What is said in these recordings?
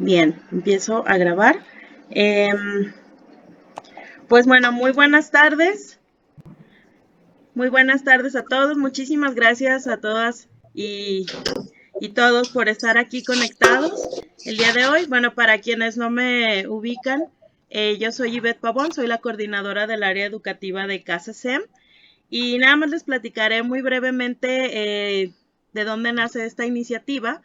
Bien, empiezo a grabar. Em, pues bueno, muy buenas tardes. Muy buenas tardes a todos. Muchísimas gracias a todas y todos por estar aquí conectados el día de hoy. Bueno, para quienes no me ubican, yo soy Ivette Pavón, soy la coordinadora del área educativa de Casa SEM. Y nada más les platicaré muy brevemente de dónde nace esta iniciativa.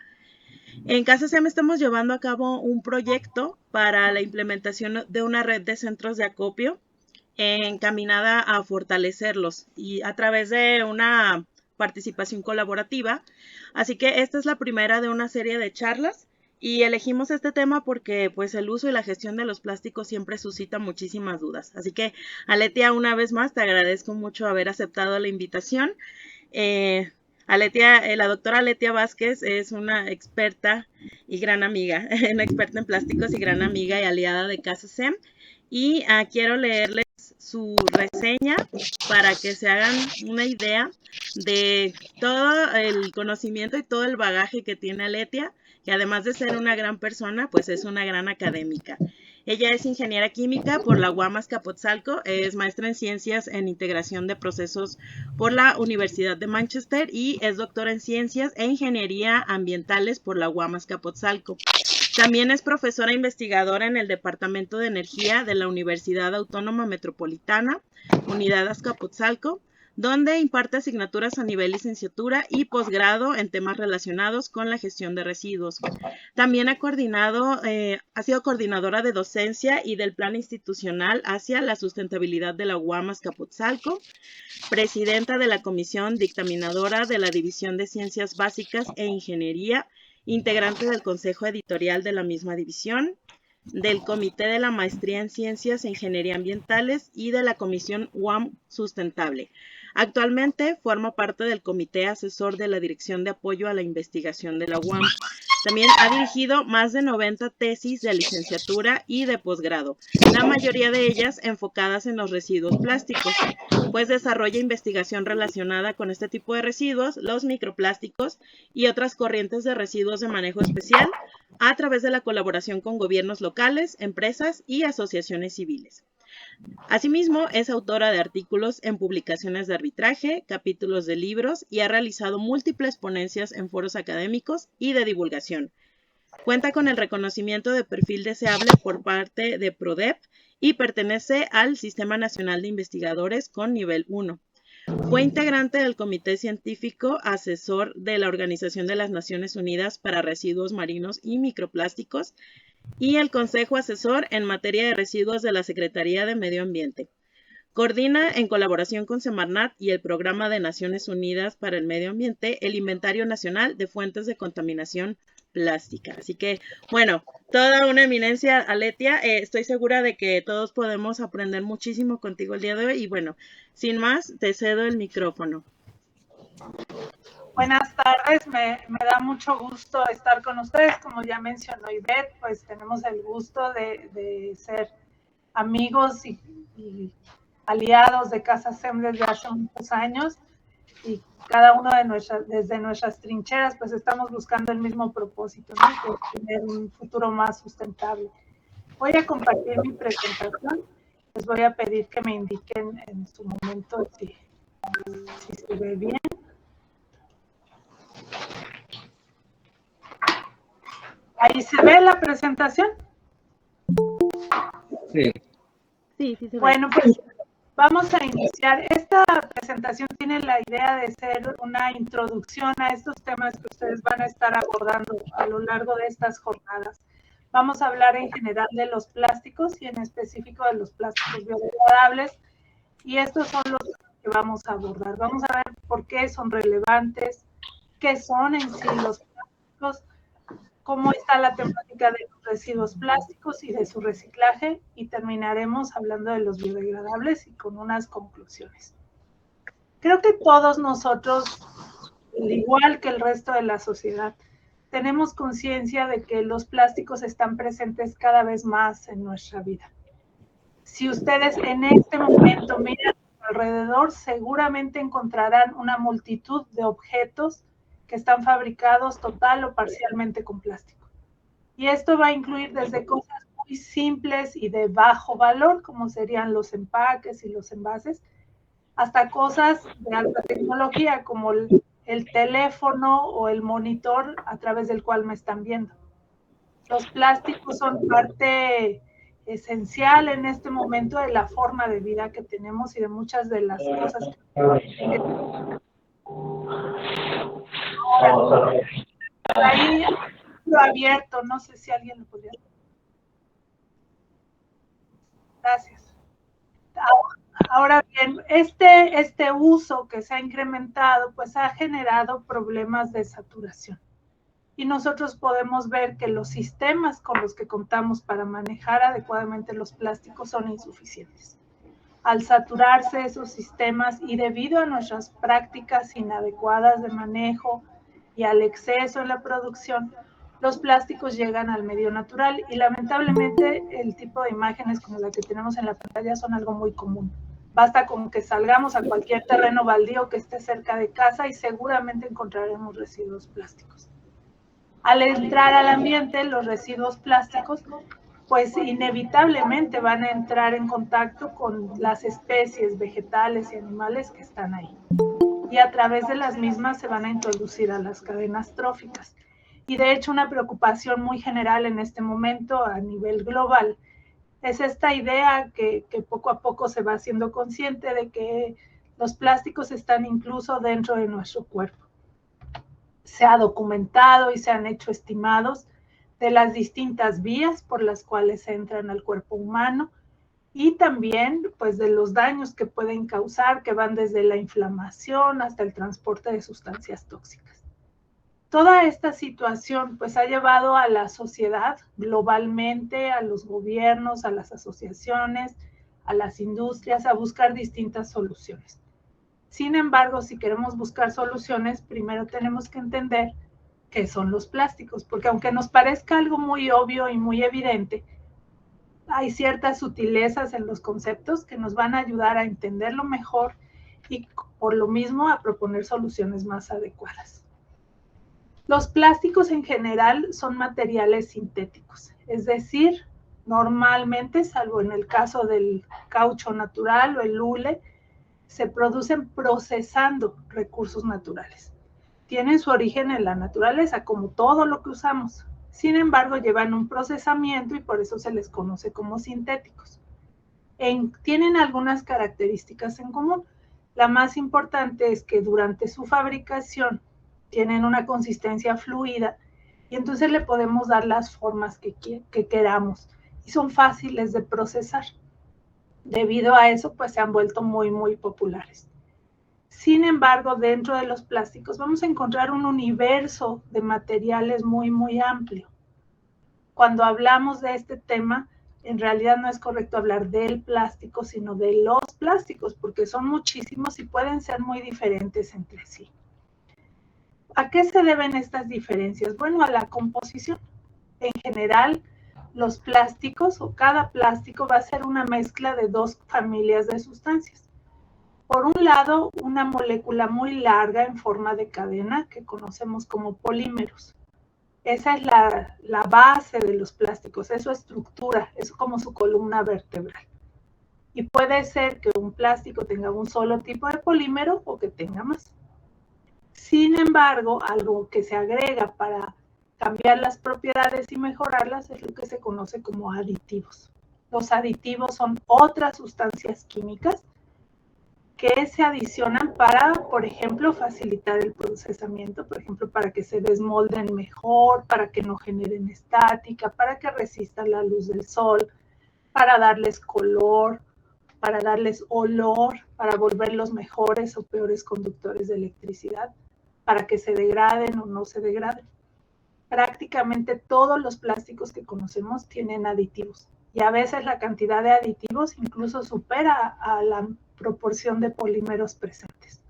En Casa SEM estamos llevando a cabo un proyecto para la implementación de una red de centros de acopio encaminada a fortalecerlos y a través de una participación colaborativa. Así que esta es la primera de una serie de charlas y elegimos este tema porque pues el uso y la gestión de los plásticos siempre suscita muchísimas dudas. Así que Aletia, una vez más te agradezco mucho haber aceptado la invitación. La doctora Aletia Vázquez es una experta y gran amiga, una experta en plásticos y gran amiga y aliada de Casa SEM. Y quiero leerles su reseña para que se hagan una idea de todo el conocimiento y todo el bagaje que tiene Aletia, que además de ser una gran persona, pues es una gran académica. Ella es ingeniera química por la UAM Azcapotzalco, es maestra en ciencias en integración de procesos por la Universidad de Manchester y es doctora en ciencias e ingeniería ambientales por la UAM Azcapotzalco. También es profesora investigadora en el Departamento de Energía de la Universidad Autónoma Metropolitana, Unidad Azcapotzalco, donde imparte asignaturas a nivel licenciatura y posgrado en temas relacionados con la gestión de residuos. También ha sido coordinadora de docencia y del plan institucional hacia la sustentabilidad de la UAM Azcapotzalco, presidenta de la comisión dictaminadora de la División de Ciencias Básicas e Ingeniería, integrante del Consejo Editorial de la misma división, del Comité de la Maestría en Ciencias e Ingeniería Ambientales y de la Comisión UAM Sustentable. Actualmente forma parte del Comité Asesor de la Dirección de Apoyo a la Investigación de la UAM. También ha dirigido más de 90 tesis de licenciatura y de posgrado, la mayoría de ellas enfocadas en los residuos plásticos, pues desarrolla investigación relacionada con este tipo de residuos, los microplásticos y otras corrientes de residuos de manejo especial a través de la colaboración con gobiernos locales, empresas y asociaciones civiles. Asimismo, es autora de artículos en publicaciones de arbitraje, capítulos de libros y ha realizado múltiples ponencias en foros académicos y de divulgación. Cuenta con el reconocimiento de perfil deseable por parte de PRODEP y pertenece al Sistema Nacional de Investigadores con nivel 1. Fue integrante del Comité Científico Asesor de la Organización de las Naciones Unidas para Residuos Marinos y Microplásticos y el Consejo Asesor en materia de residuos de la Secretaría de Medio Ambiente. Coordina en colaboración con Semarnat y el Programa de Naciones Unidas para el Medio Ambiente el Inventario Nacional de Fuentes de Contaminación Plástica. Así que, bueno, toda una eminencia, Aletia. Estoy segura de que todos podemos aprender muchísimo contigo el día de hoy. Y bueno, sin más, te cedo el micrófono. Buenas tardes, me da mucho gusto estar con ustedes. Como ya mencionó Ivette, pues tenemos el gusto de ser amigos y aliados de Casa SEM desde hace muchos años y cada uno desde nuestras trincheras pues estamos buscando el mismo propósito, ¿no? Que tener un futuro más sustentable. Voy a compartir mi presentación. Les voy a pedir que me indiquen en su momento si se ve bien. ¿Ahí se ve la presentación? Sí. Sí, se ve. Bueno, pues vamos a iniciar. Esta presentación tiene la idea de ser una introducción a estos temas que ustedes van a estar abordando a lo largo de estas jornadas. Vamos a hablar en general de los plásticos y en específico de los plásticos biodegradables. Y estos son los que vamos a abordar. Vamos a ver por qué son relevantes, qué son en sí los plásticos, cómo está la temática de los residuos plásticos y de su reciclaje, y terminaremos hablando de los biodegradables y con unas conclusiones. Creo que todos nosotros, al igual que el resto de la sociedad, tenemos conciencia de que los plásticos están presentes cada vez más en nuestra vida. Si ustedes en este momento miran alrededor, seguramente encontrarán una multitud de objetos que están fabricados total o parcialmente con plástico. Y esto va a incluir desde cosas muy simples y de bajo valor, como serían los empaques y los envases, hasta cosas de alta tecnología, como el teléfono o el monitor a través del cual me están viendo. Los plásticos son parte esencial en este momento de la forma de vida que tenemos y de muchas de las cosas que ahora, ahí lo abierto, no sé si alguien lo podría. Gracias. Ahora bien, este uso que se ha incrementado, pues ha generado problemas de saturación. Y nosotros podemos ver que los sistemas con los que contamos para manejar adecuadamente los plásticos son insuficientes. Al saturarse esos sistemas y debido a nuestras prácticas inadecuadas de manejo y al exceso en la producción, los plásticos llegan al medio natural y lamentablemente el tipo de imágenes como la que tenemos en la pantalla son algo muy común. Basta con que salgamos a cualquier terreno baldío que esté cerca de casa y seguramente encontraremos residuos plásticos. Al entrar al ambiente, los residuos plásticos pues inevitablemente van a entrar en contacto con las especies vegetales y animales que están ahí. Y a través de las mismas se van a introducir a las cadenas tróficas. Y de hecho una preocupación muy general en este momento a nivel global es esta idea que poco a poco se va haciendo consciente de que los plásticos están incluso dentro de nuestro cuerpo. Se ha documentado y se han hecho estimados de las distintas vías por las cuales entran al cuerpo humano y también pues de los daños que pueden causar, que van desde la inflamación hasta el transporte de sustancias tóxicas. Toda esta situación pues ha llevado a la sociedad globalmente, a los gobiernos, a las asociaciones, a las industrias a buscar distintas soluciones. Sin embargo, si queremos buscar soluciones, primero tenemos que entender qué son los plásticos, porque aunque nos parezca algo muy obvio y muy evidente, hay ciertas sutilezas en los conceptos que nos van a ayudar a entenderlo mejor y por lo mismo a proponer soluciones más adecuadas. Los plásticos en general son materiales sintéticos, es decir, normalmente, salvo en el caso del caucho natural o el hule, se producen procesando recursos naturales. Tienen su origen en la naturaleza, como todo lo que usamos. Sin embargo, llevan un procesamiento y por eso se les conoce como sintéticos. Tienen algunas características en común. La más importante es que durante su fabricación tienen una consistencia fluida y entonces le podemos dar las formas que queramos y son fáciles de procesar. Debido a eso, pues se han vuelto muy, muy populares. Sin embargo, dentro de los plásticos vamos a encontrar un universo de materiales muy, muy amplio. Cuando hablamos de este tema, en realidad no es correcto hablar del plástico, sino de los plásticos, porque son muchísimos y pueden ser muy diferentes entre sí. ¿A qué se deben estas diferencias? Bueno, a la composición. En general, los plásticos o cada plástico va a ser una mezcla de dos familias de sustancias. Por un lado, una molécula muy larga en forma de cadena que conocemos como polímeros. Esa es la base de los plásticos, es su estructura, es como su columna vertebral. Y puede ser que un plástico tenga un solo tipo de polímero o que tenga más. Sin embargo, algo que se agrega para cambiar las propiedades y mejorarlas es lo que se conoce como aditivos. Los aditivos son otras sustancias químicas que se adicionan para, por ejemplo, facilitar el procesamiento, por ejemplo, para que se desmolden mejor, para que no generen estática, para que resistan la luz del sol, para darles color, para darles olor, para volverlos mejores o peores conductores de electricidad, para que se degraden o no se degraden. Prácticamente todos los plásticos que conocemos tienen aditivos y a veces la cantidad de aditivos incluso supera a la proporción de polímeros presentes.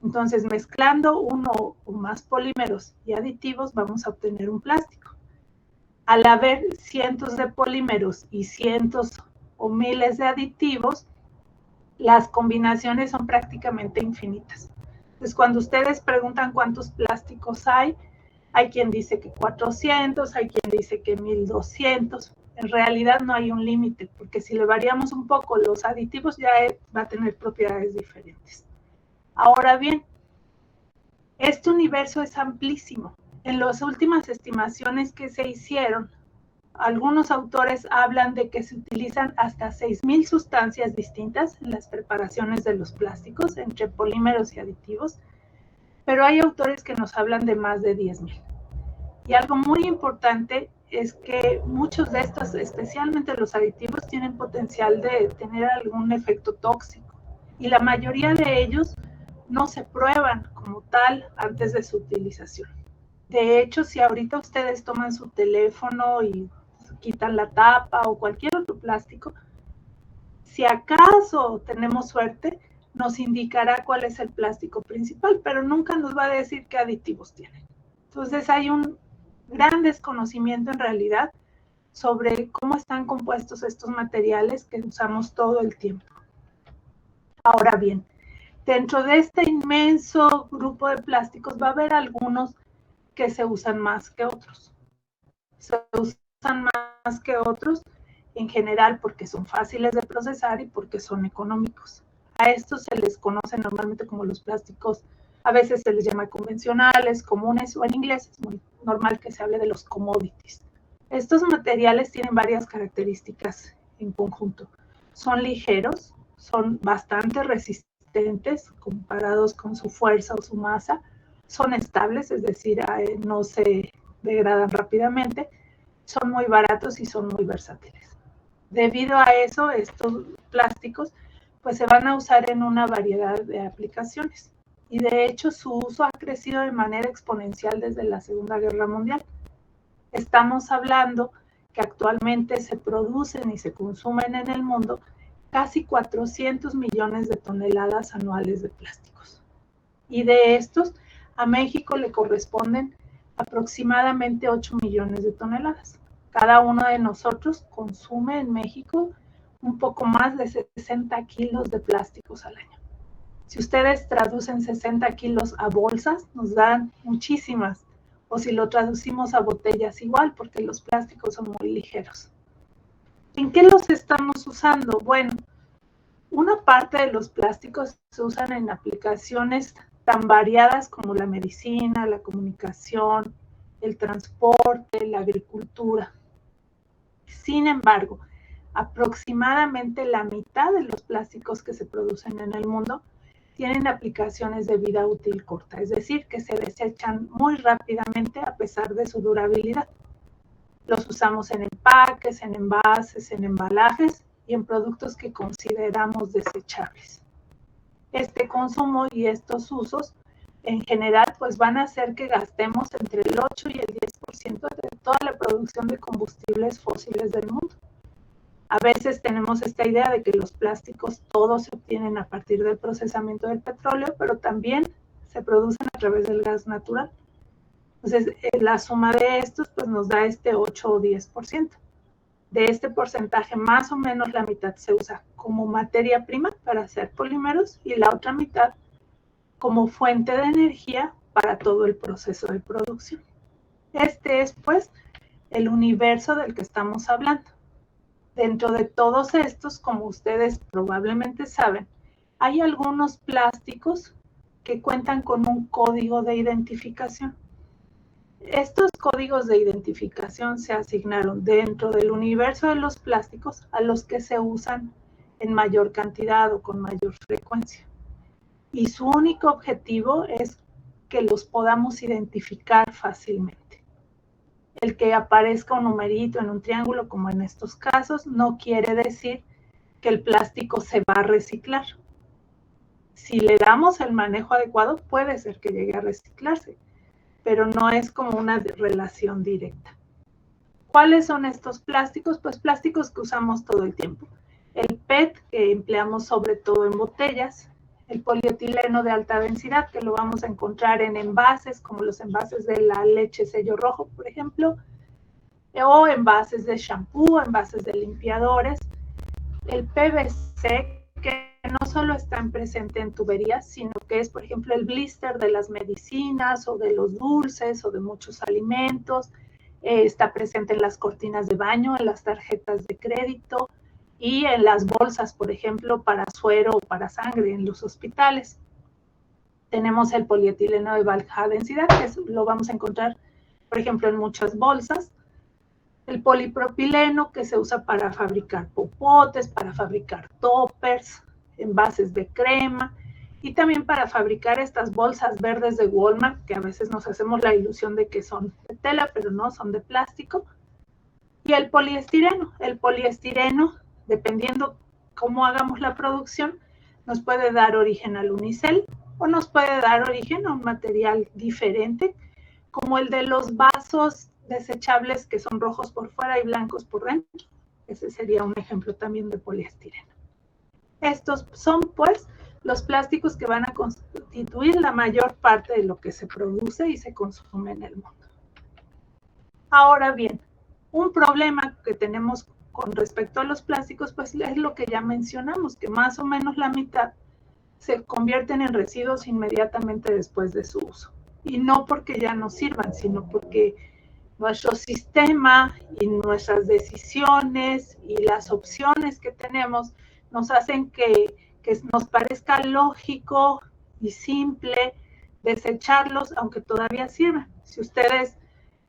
Entonces, mezclando uno o más polímeros y aditivos vamos a obtener un plástico. Al haber cientos de polímeros y cientos o miles de aditivos, las combinaciones son prácticamente infinitas. Entonces, cuando ustedes preguntan cuántos plásticos hay, Hay quien dice que 400, hay quien dice que 1200. En realidad no hay un límite, porque si le variamos un poco los aditivos ya va a tener propiedades diferentes. Ahora bien, este universo es amplísimo. En las últimas estimaciones que se hicieron, algunos autores hablan de que se utilizan hasta 6,000 sustancias distintas en las preparaciones de los plásticos, entre polímeros y aditivos, pero hay autores que nos hablan de más de 10,000. Y algo muy importante es que muchos de estos, especialmente los aditivos, tienen potencial de tener algún efecto tóxico. Y la mayoría de ellos no se prueban como tal antes de su utilización. De hecho, si ahorita ustedes toman su teléfono y quitan la tapa o cualquier otro plástico, si acaso tenemos suerte, nos indicará cuál es el plástico principal, pero nunca nos va a decir qué aditivos tienen. Entonces hay un gran desconocimiento en realidad sobre cómo están compuestos estos materiales que usamos todo el tiempo. Ahora bien, dentro de este inmenso grupo de plásticos va a haber algunos que se usan más que otros. Se usan más que otros en general porque son fáciles de procesar y porque son económicos. A estos se les conoce normalmente como los plásticos, a veces se les llama convencionales, comunes, o en inglés es muy normal que se hable de los commodities. Estos materiales tienen varias características en conjunto. Son ligeros, son bastante resistentes comparados con su fuerza o su masa, son estables, es decir, no se degradan rápidamente, son muy baratos y son muy versátiles. Debido a eso, estos plásticos pues se van a usar en una variedad de aplicaciones. Y de hecho su uso ha crecido de manera exponencial desde la Segunda Guerra Mundial. Estamos hablando que actualmente se producen y se consumen en el mundo casi 400 millones de toneladas anuales de plásticos. Y de estos, a México le corresponden aproximadamente 8 millones de toneladas. Cada uno de nosotros consume en México un poco más de 60 kilos de plásticos al año. Si ustedes traducen 60 kilos a bolsas, nos dan muchísimas. O si lo traducimos a botellas, igual, porque los plásticos son muy ligeros. ¿En qué los estamos usando? Bueno, una parte de los plásticos se usan en aplicaciones tan variadas como la medicina, la comunicación, el transporte, la agricultura. Sin embargo, aproximadamente la mitad de los plásticos que se producen en el mundo tienen aplicaciones de vida útil corta, es decir, que se desechan muy rápidamente a pesar de su durabilidad. Los usamos en empaques, en envases, en embalajes y en productos que consideramos desechables. Este consumo y estos usos en general pues van a hacer que gastemos entre el 8 y el 10% de toda la producción de combustibles fósiles del mundo. A veces tenemos esta idea de que los plásticos todos se obtienen a partir del procesamiento del petróleo, pero también se producen a través del gas natural. Entonces, la suma de estos pues, nos da este 8 o 10%. De este porcentaje, más o menos la mitad se usa como materia prima para hacer polímeros y la otra mitad como fuente de energía para todo el proceso de producción. Este es, pues, el universo del que estamos hablando. Dentro de todos estos, como ustedes probablemente saben, hay algunos plásticos que cuentan con un código de identificación. Estos códigos de identificación se asignaron dentro del universo de los plásticos a los que se usan en mayor cantidad o con mayor frecuencia. Y su único objetivo es que los podamos identificar fácilmente. El que aparezca un numerito en un triángulo, como en estos casos, no quiere decir que el plástico se va a reciclar. Si le damos el manejo adecuado, puede ser que llegue a reciclarse, pero no es como una relación directa. ¿Cuáles son estos plásticos? Pues plásticos que usamos todo el tiempo. El PET, que empleamos sobre todo en botellas, el polietileno de alta densidad, que lo vamos a encontrar en envases, como los envases de la leche sello rojo, por ejemplo, o envases de shampoo, envases de limpiadores. El PVC, que no solo está presente en tuberías, sino que es, por ejemplo, el blister de las medicinas o de los dulces o de muchos alimentos. Está presente en las cortinas de baño, en las tarjetas de crédito y en las bolsas, por ejemplo, para suero o para sangre en los hospitales. Tenemos el polietileno de baja densidad, que lo vamos a encontrar, por ejemplo, en muchas bolsas. El polipropileno, que se usa para fabricar popotes, para fabricar toppers, envases de crema, y también para fabricar estas bolsas verdes de Walmart, que a veces nos hacemos la ilusión de que son de tela, pero no, son de plástico. Y el poliestireno, dependiendo cómo hagamos la producción, nos puede dar origen al unicel o nos puede dar origen a un material diferente, como el de los vasos desechables que son rojos por fuera y blancos por dentro. Ese sería un ejemplo también de poliestireno. Estos son, pues, los plásticos que van a constituir la mayor parte de lo que se produce y se consume en el mundo. Ahora bien, un problema que tenemos con respecto a los plásticos, pues es lo que ya mencionamos, que más o menos la mitad se convierten en residuos inmediatamente después de su uso. Y no porque ya no sirvan, sino porque nuestro sistema y nuestras decisiones y las opciones que tenemos nos hacen que nos parezca lógico y simple desecharlos, aunque todavía sirvan. Si ustedes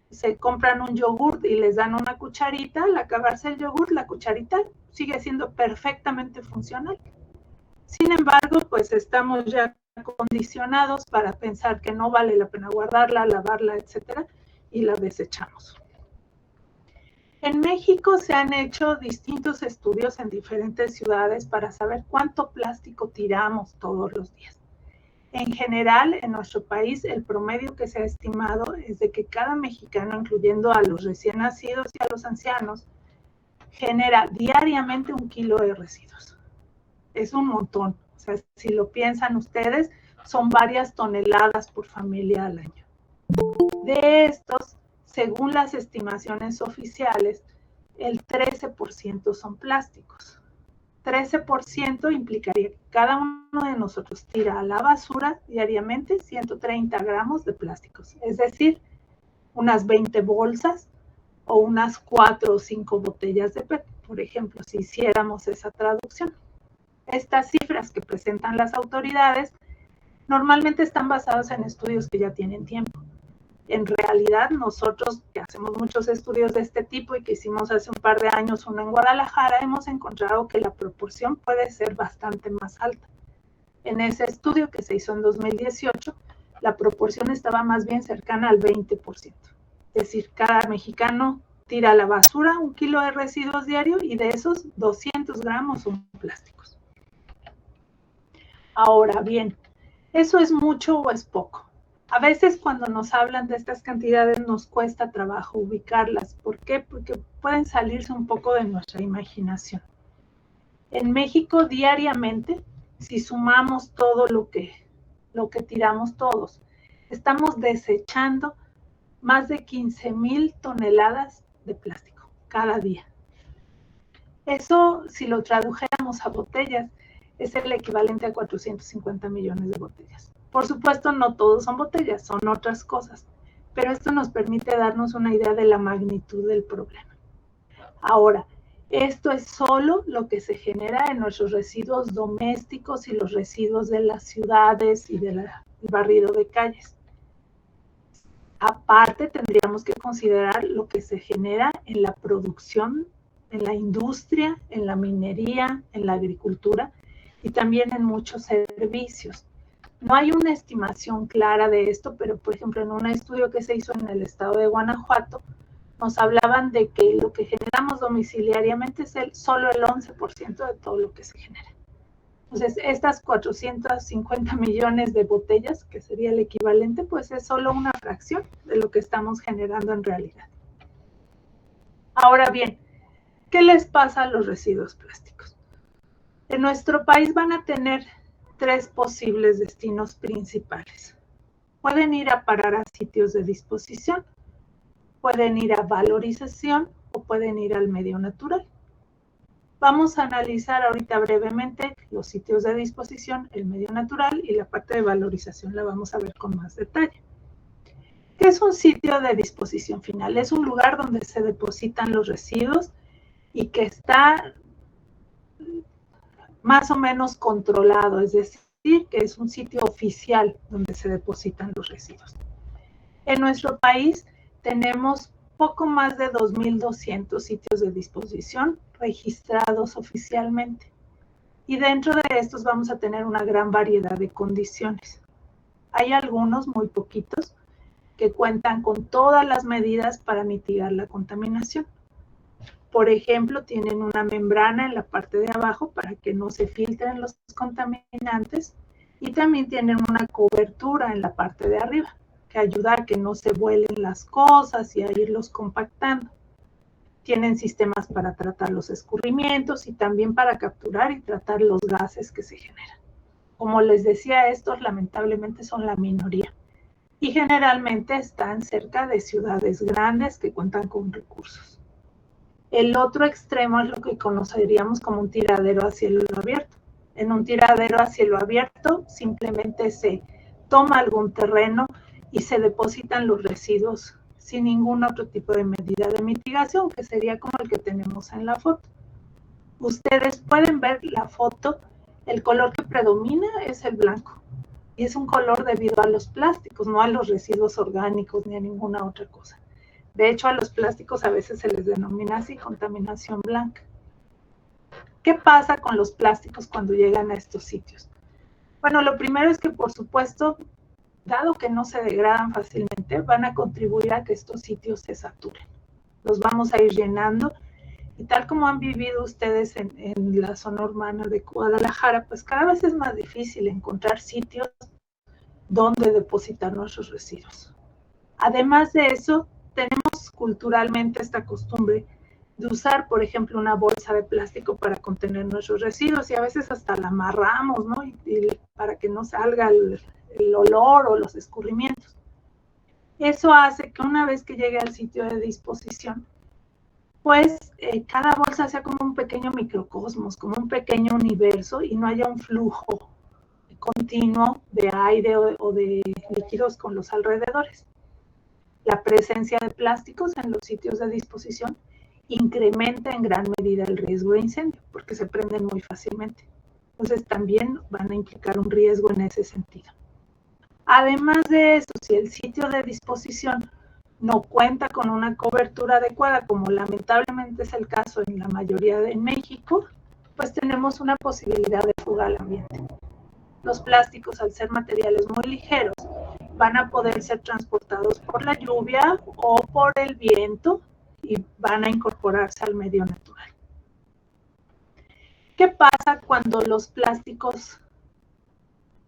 se compran un yogurt y les dan una cucharita, al acabarse el yogurt, la cucharita sigue siendo perfectamente funcional. Sin embargo, pues estamos ya condicionados para pensar que no vale la pena guardarla, lavarla, etcétera, y la desechamos. En México se han hecho distintos estudios en diferentes ciudades para saber cuánto plástico tiramos todos los días. En general, en nuestro país, el promedio que se ha estimado es de que cada mexicano, incluyendo a los recién nacidos y a los ancianos, genera diariamente 1 kilo de residuos. Es un montón. O sea, si lo piensan ustedes, son varias toneladas por familia al año. De estos, según las estimaciones oficiales, el 13% son plásticos. 13% implicaría que cada uno de nosotros tira a la basura diariamente 130 gramos de plásticos, es decir, unas 20 bolsas o unas 4 o 5 botellas de PET, por ejemplo, si hiciéramos esa traducción. Estas cifras que presentan las autoridades normalmente están basadas en estudios que ya tienen tiempo. En realidad, nosotros que hacemos muchos estudios de este tipo y que hicimos hace un par de años uno en Guadalajara, hemos encontrado que la proporción puede ser bastante más alta. En ese estudio que se hizo en 2018, la proporción estaba más bien cercana al 20%. Es decir, cada mexicano tira a la basura 1 kilo de residuos diarios y de esos 200 gramos son plásticos. Ahora bien, ¿eso es mucho o es poco? A veces cuando nos hablan de estas cantidades nos cuesta trabajo ubicarlas. ¿Por qué? Porque pueden salirse un poco de nuestra imaginación. En México diariamente, si sumamos todo lo que tiramos todos, estamos desechando más de 15,000 toneladas de plástico cada día. Eso, si lo tradujéramos a botellas, es el equivalente a 450 millones de botellas. Por supuesto, no todos son botellas, son otras cosas, pero esto nos permite darnos una idea de la magnitud del problema. Ahora, esto es solo lo que se genera en nuestros residuos domésticos y los residuos de las ciudades y del barrido de calles. Aparte, tendríamos que considerar lo que se genera en la producción, en la industria, en la minería, en la agricultura y también en muchos servicios. No hay una estimación clara de esto, pero por ejemplo en un estudio que se hizo en el estado de Guanajuato, nos hablaban de que lo que generamos domiciliariamente es solo el 11% de todo lo que se genera. Entonces, estas 450 millones de botellas, que sería el equivalente, pues es solo una fracción de lo que estamos generando en realidad. Ahora bien, ¿qué les pasa a los residuos plásticos? En nuestro país van a tener 3 posibles destinos principales. Pueden ir a parar a sitios de disposición, pueden ir a valorización o pueden ir al medio natural. Vamos a analizar ahorita brevemente los sitios de disposición, el medio natural y la parte de valorización la vamos a ver con más detalle. ¿Qué es un sitio de disposición final? Es un lugar donde se depositan los residuos y que está más o menos controlado, es decir, que es un sitio oficial donde se depositan los residuos. En nuestro país tenemos poco más de 2.200 sitios de disposición registrados oficialmente. Y dentro de estos vamos a tener una gran variedad de condiciones. Hay algunos, muy poquitos, que cuentan con todas las medidas para mitigar la contaminación. Por ejemplo, tienen una membrana en la parte de abajo para que no se filtren los contaminantes y también tienen una cobertura en la parte de arriba que ayuda a que no se vuelen las cosas y a irlos compactando. Tienen sistemas para tratar los escurrimientos y también para capturar y tratar los gases que se generan. Como les decía, estos lamentablemente son la minoría y generalmente están cerca de ciudades grandes que cuentan con recursos. El otro extremo es lo que conoceríamos como un tiradero a cielo abierto. En un tiradero a cielo abierto simplemente se toma algún terreno y se depositan los residuos sin ningún otro tipo de medida de mitigación, que sería como el que tenemos en la foto. Ustedes pueden ver la foto, el color que predomina es el blanco. Y es un color debido a los plásticos, no a los residuos orgánicos ni a ninguna otra cosa. De hecho, a los plásticos a veces se les denomina así, contaminación blanca. ¿Qué pasa con los plásticos cuando llegan a estos sitios? Bueno, lo primero es que, por supuesto, dado que no se degradan fácilmente, van a contribuir a que estos sitios se saturen. Los vamos a ir llenando y tal como han vivido ustedes en la zona urbana de Guadalajara, pues cada vez es más difícil encontrar sitios donde depositar nuestros residuos. Además de eso, tenemos culturalmente esta costumbre de usar, por ejemplo, una bolsa de plástico para contener nuestros residuos y a veces hasta la amarramos, ¿no? Y para que no salga el olor o los escurrimientos. Eso hace que una vez que llegue al sitio de disposición, pues cada bolsa sea como un pequeño microcosmos, como un pequeño universo y no haya un flujo continuo de aire o de líquidos con los alrededores. La presencia de plásticos en los sitios de disposición incrementa en gran medida el riesgo de incendio porque se prenden muy fácilmente. Entonces también van a implicar un riesgo en ese sentido. Además de eso, si el sitio de disposición no cuenta con una cobertura adecuada, como lamentablemente es el caso en la mayoría de México, pues tenemos una posibilidad de fuga al ambiente. Los plásticos, al ser materiales muy ligeros, van a poder ser transportados por la lluvia o por el viento y van a incorporarse al medio natural. ¿Qué pasa cuando los plásticos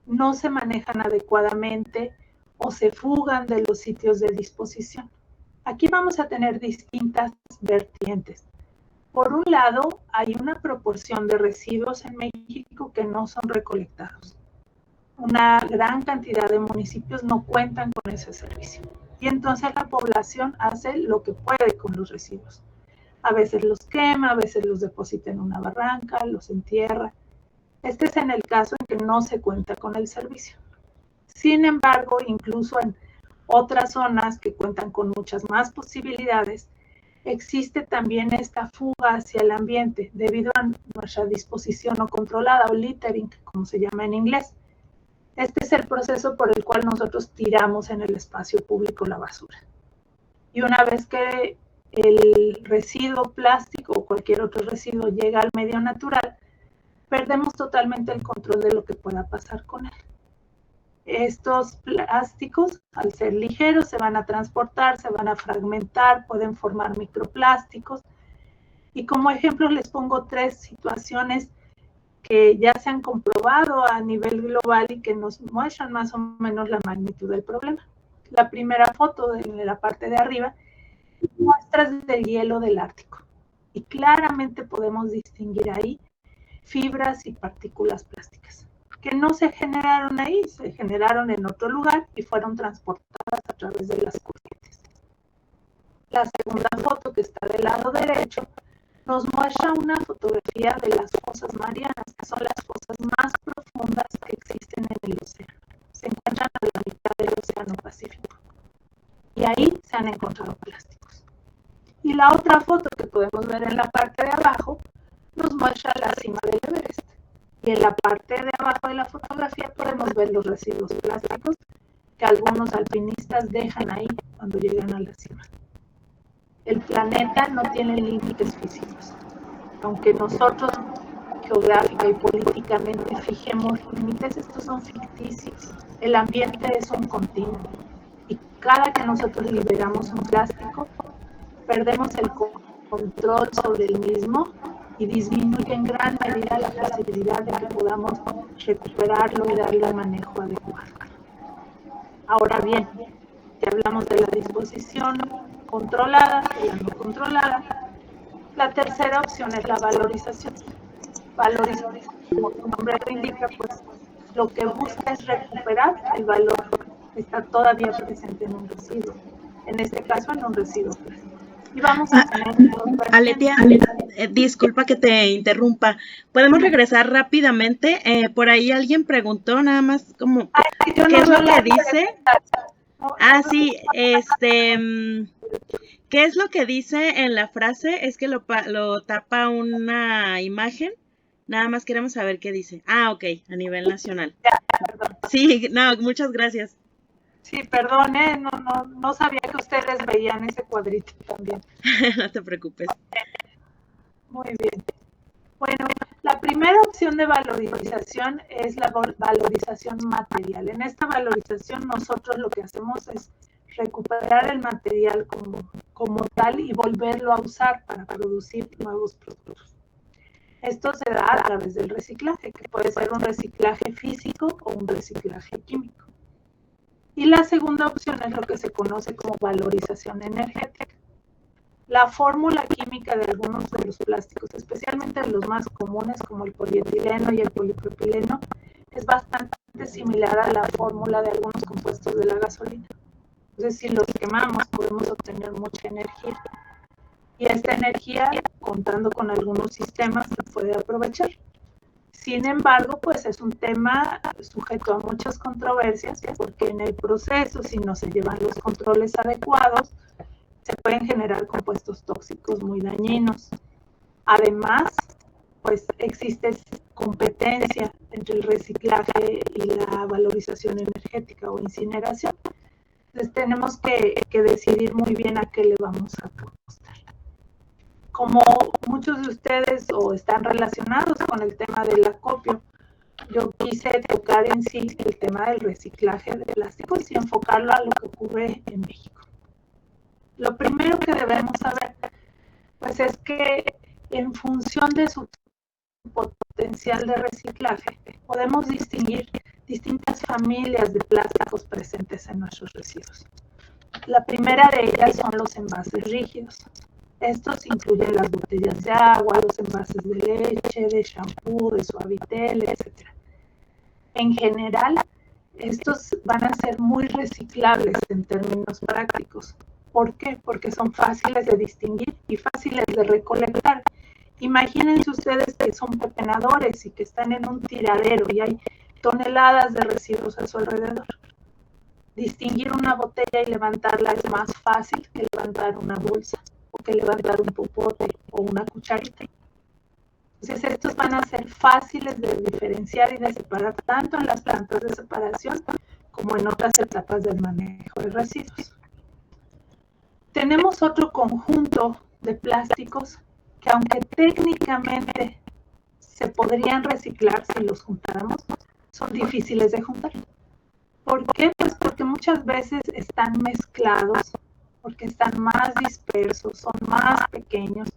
no se manejan adecuadamente o se fugan de los sitios de disposición? Aquí vamos a tener distintas vertientes. Por un lado, hay una proporción de residuos en México que no son recolectados. Una gran cantidad de municipios no cuentan con ese servicio. Y entonces la población hace lo que puede con los residuos. A veces los quema, a veces los deposita en una barranca, los entierra. Este es en el caso en que no se cuenta con el servicio. Sin embargo, incluso en otras zonas que cuentan con muchas más posibilidades, existe también esta fuga hacia el ambiente debido a nuestra disposición no controlada o littering, como se llama en inglés. Este es el proceso por el cual nosotros tiramos en el espacio público la basura. Y una vez que el residuo plástico o cualquier otro residuo llega al medio natural, perdemos totalmente el control de lo que pueda pasar con él. Estos plásticos, al ser ligeros, se van a transportar, se van a fragmentar, pueden formar microplásticos. Y como ejemplo les pongo 3 situaciones que ya se han comprobado a nivel global y que nos muestran más o menos la magnitud del problema. La primera foto de la parte de arriba, muestras del hielo del Ártico. Y claramente podemos distinguir ahí fibras y partículas plásticas, que no se generaron ahí, se generaron en otro lugar y fueron transportadas a través de las corrientes. La segunda foto, que está del lado derecho, nos muestra una fotografía de las fosas marianas, que son las fosas más profundas que existen en el océano. Se encuentran a la mitad del océano Pacífico. Y ahí se han encontrado plásticos. Y la otra foto que podemos ver en la parte de abajo nos muestra la cima del Everest. Y en la parte de abajo de la fotografía podemos ver los residuos plásticos que algunos alpinistas dejan ahí cuando llegan a la cima. El planeta no tiene límites físicos. Aunque nosotros geográfica y políticamente fijemos límites, estos son ficticios. El ambiente es un continuo. Y cada que nosotros liberamos un plástico, perdemos el control sobre el mismo y disminuye en gran medida la posibilidad de que podamos recuperarlo y darle un manejo adecuado. Ahora bien, ya hablamos de la disposición controlada, de la no controlada. La tercera opción es la valorización. Valorización, como su nombre lo indica, pues lo que busca es recuperar el valor que está todavía presente en un residuo. En este caso, en un residuo plástico. Y vamos a tener Aletia, disculpa que te interrumpa. ¿Podemos regresar rápidamente? Por ahí alguien preguntó nada más como, ¿qué es lo que dice? Sí, ¿qué es lo que dice en la frase? Es que lo tapa una imagen. Nada más queremos saber qué dice. Ok, a nivel nacional. Sí, no, muchas gracias. Sí, perdón, no sabía que ustedes veían ese cuadrito también. No te preocupes. Muy bien. Bueno, la primera opción de valorización es la valorización material. En esta valorización nosotros lo que hacemos es recuperar el material como tal y volverlo a usar para producir nuevos productos. Esto se da a través del reciclaje, que puede ser un reciclaje físico o un reciclaje químico. Y la segunda opción es lo que se conoce como valorización energética. La fórmula química de algunos de los plásticos, especialmente de los más comunes como el polietileno y el polipropileno, es bastante similar a la fórmula de algunos compuestos de la gasolina. Entonces, si los quemamos, podemos obtener mucha energía. Y esta energía, contando con algunos sistemas, se puede aprovechar. Sin embargo, pues es un tema sujeto a muchas controversias, porque en el proceso, si no se llevan los controles adecuados, se pueden generar compuestos tóxicos muy dañinos. Además, pues existe competencia entre el reciclaje y la valorización energética o incineración. Entonces tenemos que decidir muy bien a qué le vamos a apostar. Como muchos de ustedes o están relacionados con el tema del acopio, yo quise tocar en sí el tema del reciclaje de plásticos y enfocarlo a lo que ocurre en México. Lo primero que debemos saber, pues es que en función de su potencial de reciclaje, podemos distinguir distintas familias de plásticos presentes en nuestros residuos. La primera de ellas son los envases rígidos. Estos incluyen las botellas de agua, los envases de leche, de shampoo, de Suavitel, etc. En general, estos van a ser muy reciclables en términos prácticos. ¿Por qué? Porque son fáciles de distinguir y fáciles de recolectar. Imagínense ustedes que son pepenadores y que están en un tiradero y hay toneladas de residuos a su alrededor. Distinguir una botella y levantarla es más fácil que levantar una bolsa o que levantar un popote o una cucharita. Entonces estos van a ser fáciles de diferenciar y de separar tanto en las plantas de separación como en otras etapas del manejo de residuos. Tenemos otro conjunto de plásticos que aunque técnicamente se podrían reciclar si los juntáramos, son difíciles de juntar. ¿Por qué? Pues porque muchas veces están mezclados, porque están más dispersos, son más pequeños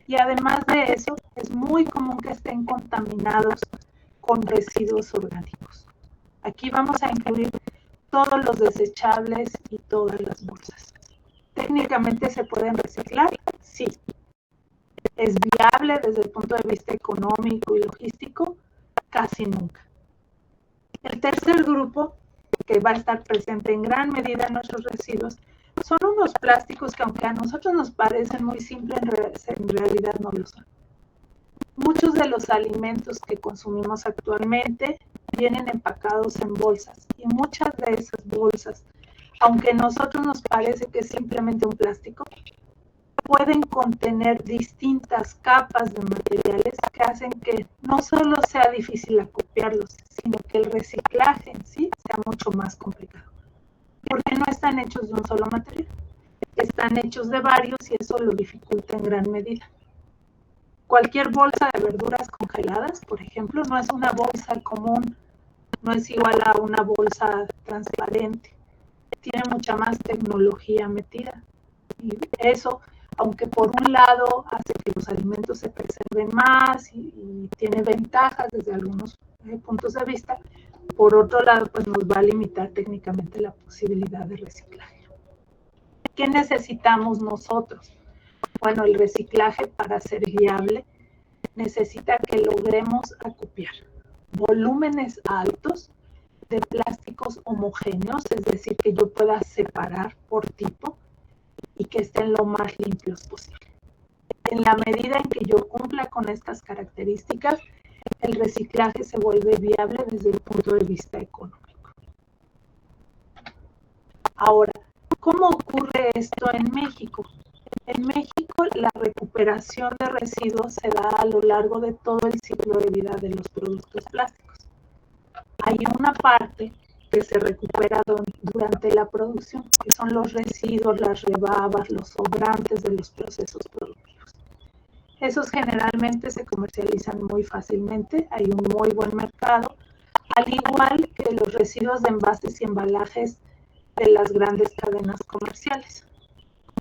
y además de eso es muy común que estén contaminados con residuos orgánicos. Aquí vamos a incluir todos los desechables y todas las bolsas. ¿Técnicamente se pueden reciclar? Sí. ¿Es viable desde el punto de vista económico y logístico? Casi nunca. El tercer grupo, que va a estar presente en gran medida en nuestros residuos, son unos plásticos que aunque a nosotros nos parecen muy simples, en realidad no lo son. Muchos de los alimentos que consumimos actualmente vienen empacados en bolsas y muchas de esas bolsas, aunque a nosotros nos parece que es simplemente un plástico, pueden contener distintas capas de materiales que hacen que no solo sea difícil acopiarlos, sino que el reciclaje en sí sea mucho más complicado. Porque no están hechos de un solo material, están hechos de varios y eso lo dificulta en gran medida. Cualquier bolsa de verduras congeladas, por ejemplo, no es una bolsa común, no es igual a una bolsa transparente. Tiene mucha más tecnología metida. Y eso, aunque por un lado hace que los alimentos se preserven más y tiene ventajas desde algunos puntos de vista, por otro lado, pues nos va a limitar técnicamente la posibilidad de reciclaje. ¿Qué necesitamos nosotros? Bueno, el reciclaje, para ser viable, necesita que logremos acopiar volúmenes altos de plásticos homogéneos, es decir, que yo pueda separar por tipo y que estén lo más limpios posible. En la medida en que yo cumpla con estas características, el reciclaje se vuelve viable desde el punto de vista económico. Ahora, ¿cómo ocurre esto en México? En México, la recuperación de residuos se da a lo largo de todo el ciclo de vida de los productos plásticos. Hay una parte que se recupera durante la producción, que son los residuos, las rebabas, los sobrantes de los procesos productivos. Esos generalmente se comercializan muy fácilmente, hay un muy buen mercado, al igual que los residuos de envases y embalajes de las grandes cadenas comerciales.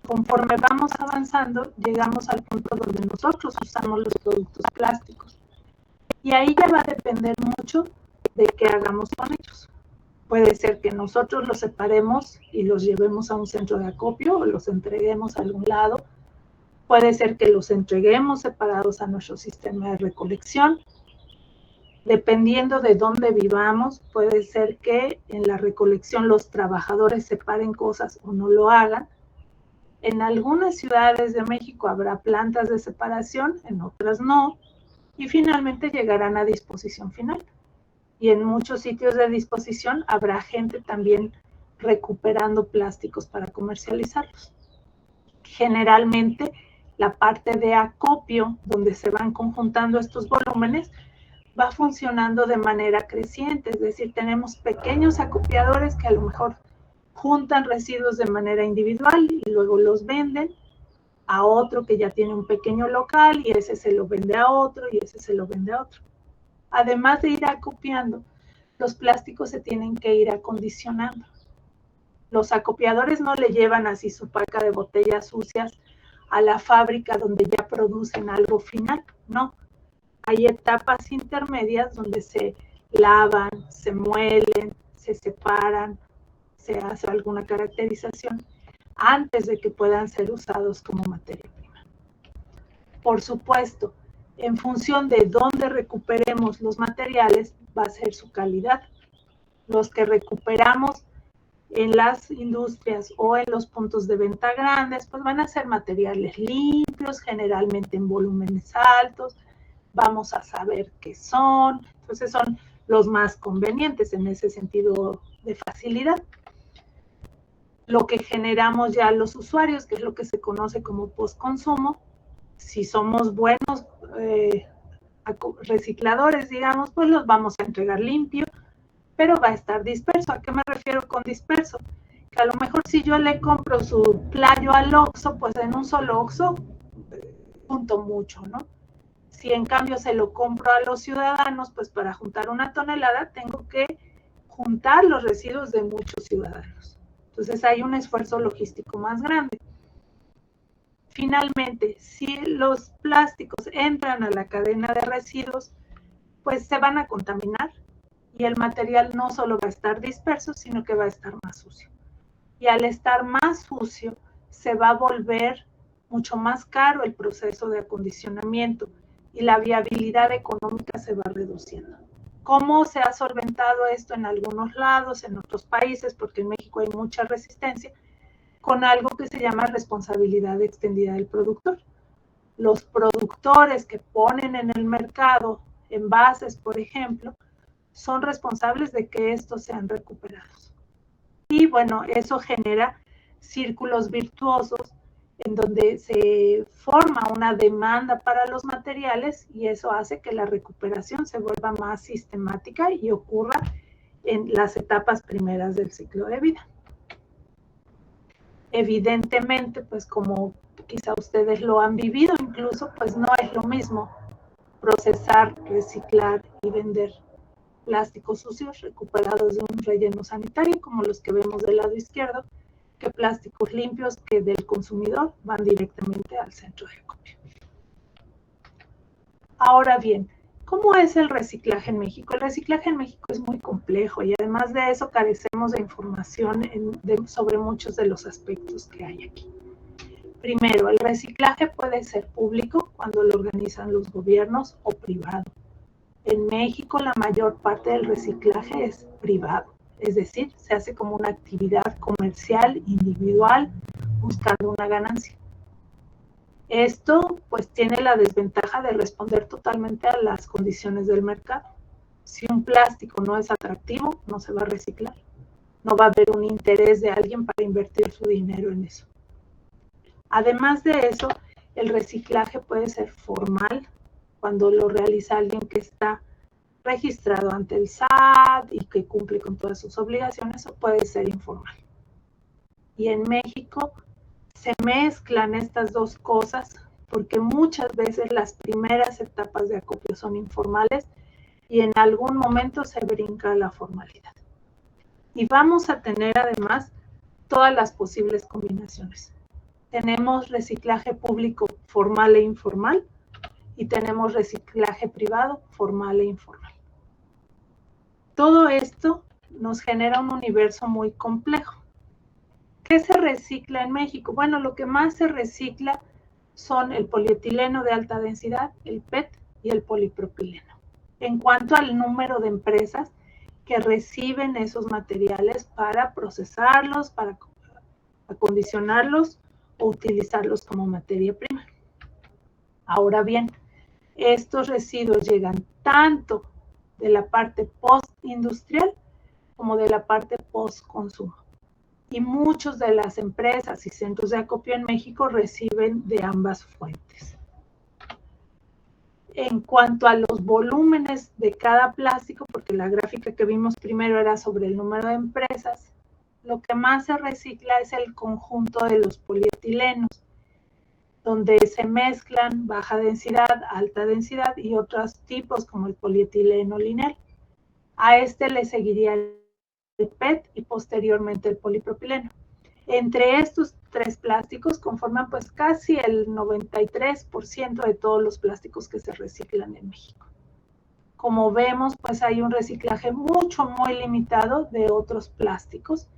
Conforme vamos avanzando, llegamos al punto donde nosotros usamos los productos plásticos. Y ahí ya va a depender mucho de qué hagamos con ellos. Puede ser que nosotros los separemos y los llevemos a un centro de acopio o los entreguemos a algún lado. Puede ser que los entreguemos separados a nuestro sistema de recolección. Dependiendo de dónde vivamos, puede ser que en la recolección los trabajadores separen cosas o no lo hagan. En algunas ciudades de México habrá plantas de separación, en otras no, y finalmente llegarán a disposición final. Y en muchos sitios de disposición habrá gente también recuperando plásticos para comercializarlos. Generalmente, la parte de acopio, donde se van conjuntando estos volúmenes, va funcionando de manera creciente, es decir, tenemos pequeños acopiadores que a lo mejor juntan residuos de manera individual y luego los venden a otro que ya tiene un pequeño local y ese se lo vende a otro y ese se lo vende a otro. Además de ir acopiando, los plásticos se tienen que ir acondicionando. Los acopiadores no le llevan así su paca de botellas sucias a la fábrica donde ya producen algo final, no. Hay etapas intermedias donde se lavan, se muelen, se separan, se hace alguna caracterización antes de que puedan ser usados como materia prima. Por supuesto, en función de dónde recuperemos los materiales, va a ser su calidad. Los que recuperamos en las industrias o en los puntos de venta grandes, pues van a ser materiales limpios, generalmente en volúmenes altos, vamos a saber qué son, entonces son los más convenientes en ese sentido de facilidad. Lo que generamos ya los usuarios, que es lo que se conoce como postconsumo, si somos buenos recicladores, digamos, pues los vamos a entregar limpio, pero va a estar disperso. ¿A qué me refiero con disperso? Que a lo mejor si yo le compro su playo al Oxxo, pues en un solo Oxxo junto mucho, ¿no? Si en cambio se lo compro a los ciudadanos, pues para juntar 1 tonelada tengo que juntar los residuos de muchos ciudadanos. Entonces hay un esfuerzo logístico más grande. Finalmente, si los plásticos entran a la cadena de residuos, pues se van a contaminar y el material no solo va a estar disperso, sino que va a estar más sucio. Y al estar más sucio, se va a volver mucho más caro el proceso de acondicionamiento y la viabilidad económica se va reduciendo. ¿Cómo se ha solventado esto en algunos lados, en otros países? Porque en México hay mucha resistencia. con algo que se llama responsabilidad extendida del productor. Los productores que ponen en el mercado envases, por ejemplo, son responsables de que estos sean recuperados. Y bueno, eso genera círculos virtuosos en donde se forma una demanda para los materiales y eso hace que la recuperación se vuelva más sistemática y ocurra en las etapas primeras del ciclo de vida. Evidentemente, pues como quizá ustedes lo han vivido incluso, pues no es lo mismo procesar, reciclar y vender plásticos sucios recuperados de un relleno sanitario, como los que vemos del lado izquierdo, que plásticos limpios que del consumidor van directamente al centro de acopio. Ahora bien, ¿cómo es el reciclaje en México? El reciclaje en México es muy complejo y además de eso carecemos de información sobre muchos de los aspectos que hay aquí. Primero, el reciclaje puede ser público cuando lo organizan los gobiernos o privado. En México la mayor parte del reciclaje es privado, es decir, se hace como una actividad comercial, individual, buscando una ganancia. Esto pues tiene la desventaja de responder totalmente a las condiciones del mercado. Si un plástico no es atractivo, no se va a reciclar. No va a haber un interés de alguien para invertir su dinero en eso. Además de eso, el reciclaje puede ser formal cuando lo realiza alguien que está registrado ante el SAT y que cumple con todas sus obligaciones, o puede ser informal. Y en México se mezclan estas dos cosas porque muchas veces las primeras etapas de acopio son informales y en algún momento se brinca a la formalidad. Y vamos a tener además todas las posibles combinaciones. Tenemos reciclaje público formal e informal y tenemos reciclaje privado formal e informal. Todo esto nos genera un universo muy complejo. ¿Qué se recicla en México? Bueno, lo que más se recicla son el polietileno de alta densidad, el PET y el polipropileno. En cuanto al número de empresas que reciben esos materiales para procesarlos, para acondicionarlos o utilizarlos como materia prima. Ahora bien, estos residuos llegan tanto de la parte postindustrial como de la parte postconsumo. Y muchas de las empresas y centros de acopio en México reciben de ambas fuentes. En cuanto a los volúmenes de cada plástico, porque la gráfica que vimos primero era sobre el número de empresas, lo que más se recicla es el conjunto de los polietilenos, donde se mezclan baja densidad, alta densidad y otros tipos como el polietileno lineal. A este le seguiría el PET y posteriormente el polipropileno. Entre estos tres plásticos conforman pues casi el 93% de todos los plásticos que se reciclan en México. Como vemos, pues hay un reciclaje muy limitado de otros plásticos,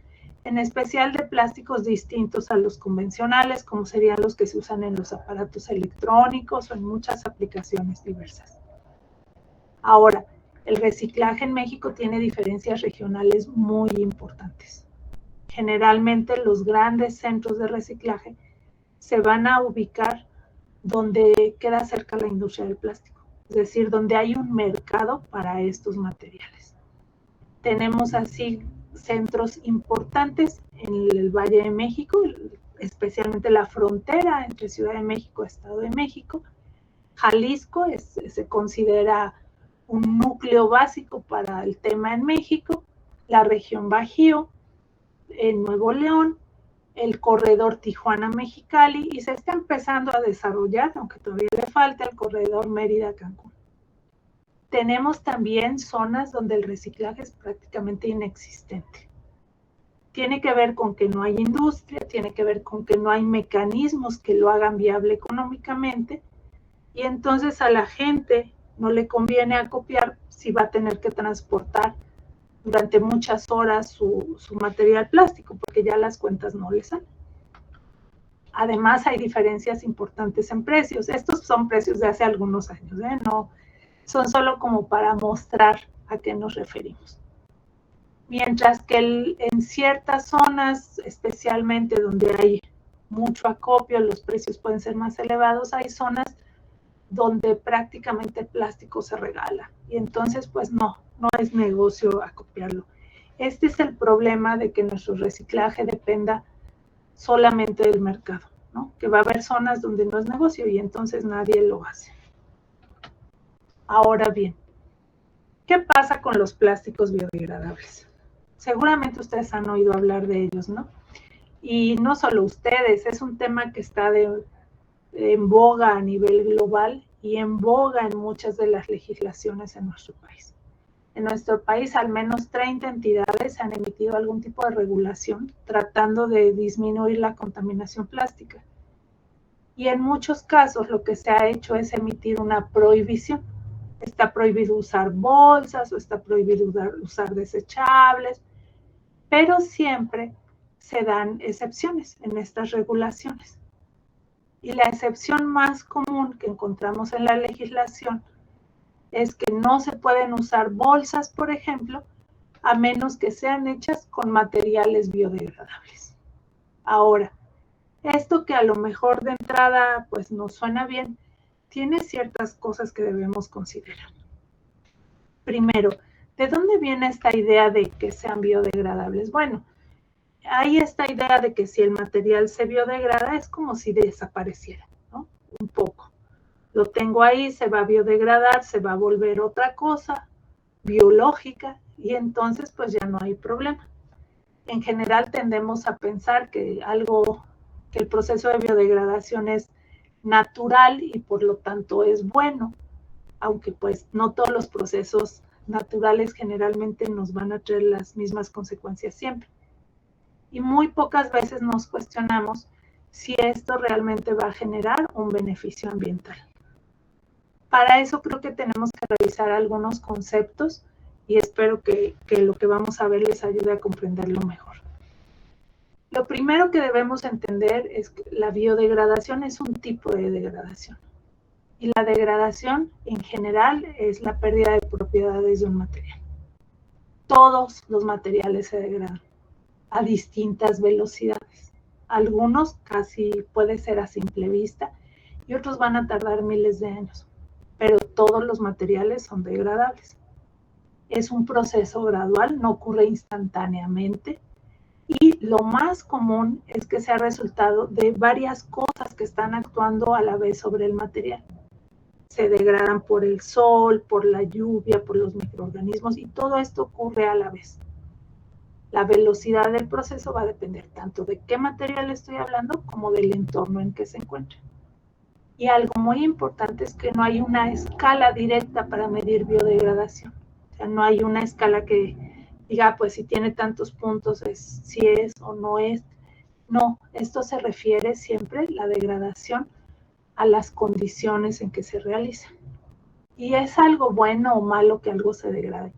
en especial de plásticos distintos a los convencionales, como serían los que se usan en los aparatos electrónicos o en muchas aplicaciones diversas. Ahora, el reciclaje en México tiene diferencias regionales muy importantes. Generalmente los grandes centros de reciclaje se van a ubicar donde queda cerca la industria del plástico, es decir, donde hay un mercado para estos materiales. Tenemos así centros importantes en el Valle de México, especialmente la frontera entre Ciudad de México y Estado de México. Jalisco se considera un núcleo básico para el tema en México, la región Bajío, en Nuevo León, el corredor Tijuana-Mexicali y se está empezando a desarrollar, aunque todavía le falta, el corredor Mérida-Cancún. Tenemos también zonas donde el reciclaje es prácticamente inexistente. Tiene que ver con que no hay industria, tiene que ver con que no hay mecanismos que lo hagan viable económicamente y entonces a la gente no le conviene acopiar si va a tener que transportar durante muchas horas su material plástico, porque ya las cuentas no le salen. Además, hay diferencias importantes en precios. Estos son precios de hace algunos años, no son solo como para mostrar a qué nos referimos. Mientras que en ciertas zonas, especialmente donde hay mucho acopio, los precios pueden ser más elevados. Hay zonas donde prácticamente el plástico se regala y entonces pues no es negocio acopiarlo. Este es el problema de que nuestro reciclaje dependa solamente del mercado, ¿no? Que va a haber zonas donde no es negocio y entonces nadie lo hace. Ahora bien, ¿qué pasa con los plásticos biodegradables? Seguramente ustedes han oído hablar de ellos, ¿no? Y no solo ustedes, es un tema que está en boga a nivel global y en boga en muchas de las legislaciones en nuestro país. En nuestro país, al menos 30 entidades han emitido algún tipo de regulación tratando de disminuir la contaminación plástica. Y en muchos casos lo que se ha hecho es emitir una prohibición. Está prohibido usar bolsas o está prohibido usar desechables, pero siempre se dan excepciones en estas regulaciones. Y la excepción más común que encontramos en la legislación es que no se pueden usar bolsas, por ejemplo, a menos que sean hechas con materiales biodegradables. Ahora, esto que a lo mejor de entrada pues nos suena bien, tiene ciertas cosas que debemos considerar. Primero, ¿de dónde viene esta idea de que sean biodegradables? Bueno, hay esta idea de que si el material se biodegrada es como si desapareciera, ¿no? Un poco. Lo tengo ahí, se va a biodegradar, se va a volver otra cosa biológica y entonces pues ya no hay problema. En general tendemos a pensar que el proceso de biodegradación es natural y por lo tanto es bueno, aunque pues no todos los procesos naturales generalmente nos van a traer las mismas consecuencias siempre. Y muy pocas veces nos cuestionamos si esto realmente va a generar un beneficio ambiental. Para eso creo que tenemos que revisar algunos conceptos y espero que lo que vamos a ver les ayude a comprenderlo mejor. Lo primero que debemos entender es que la biodegradación es un tipo de degradación. Y la degradación en general es la pérdida de propiedades de un material. Todos los materiales se degradan a distintas velocidades. Algunos casi puede ser a simple vista y otros van a tardar miles de años. Pero todos los materiales son degradables. Es un proceso gradual, no ocurre instantáneamente. Y lo más común es que sea resultado de varias cosas que están actuando a la vez sobre el material. Se degradan por el sol, por la lluvia, por los microorganismos y todo esto ocurre a la vez. La velocidad del proceso va a depender tanto de qué material estoy hablando como del entorno en que se encuentra. Y algo muy importante es que no hay una escala directa para medir biodegradación. O sea, no hay una escala que diga, pues si tiene tantos puntos, si es o no es. No, esto se refiere siempre, la degradación, a las condiciones en que se realiza. ¿Y es algo bueno o malo que algo se degrade?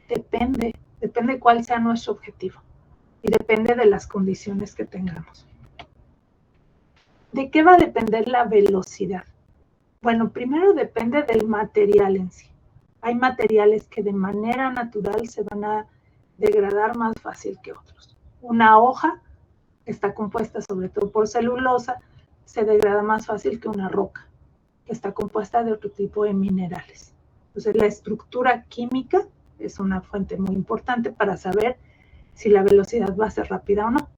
Depende cuál sea nuestro objetivo y depende de las condiciones que tengamos. ¿De qué va a depender la velocidad? Bueno, primero depende del material en sí. Hay materiales que de manera natural se van a degradar más fácil que otros. Una hoja que está compuesta sobre todo por celulosa se degrada más fácil que una roca que está compuesta de otro tipo de minerales. Entonces, la estructura química es una fuente muy importante para saber si la velocidad va a ser rápida o no.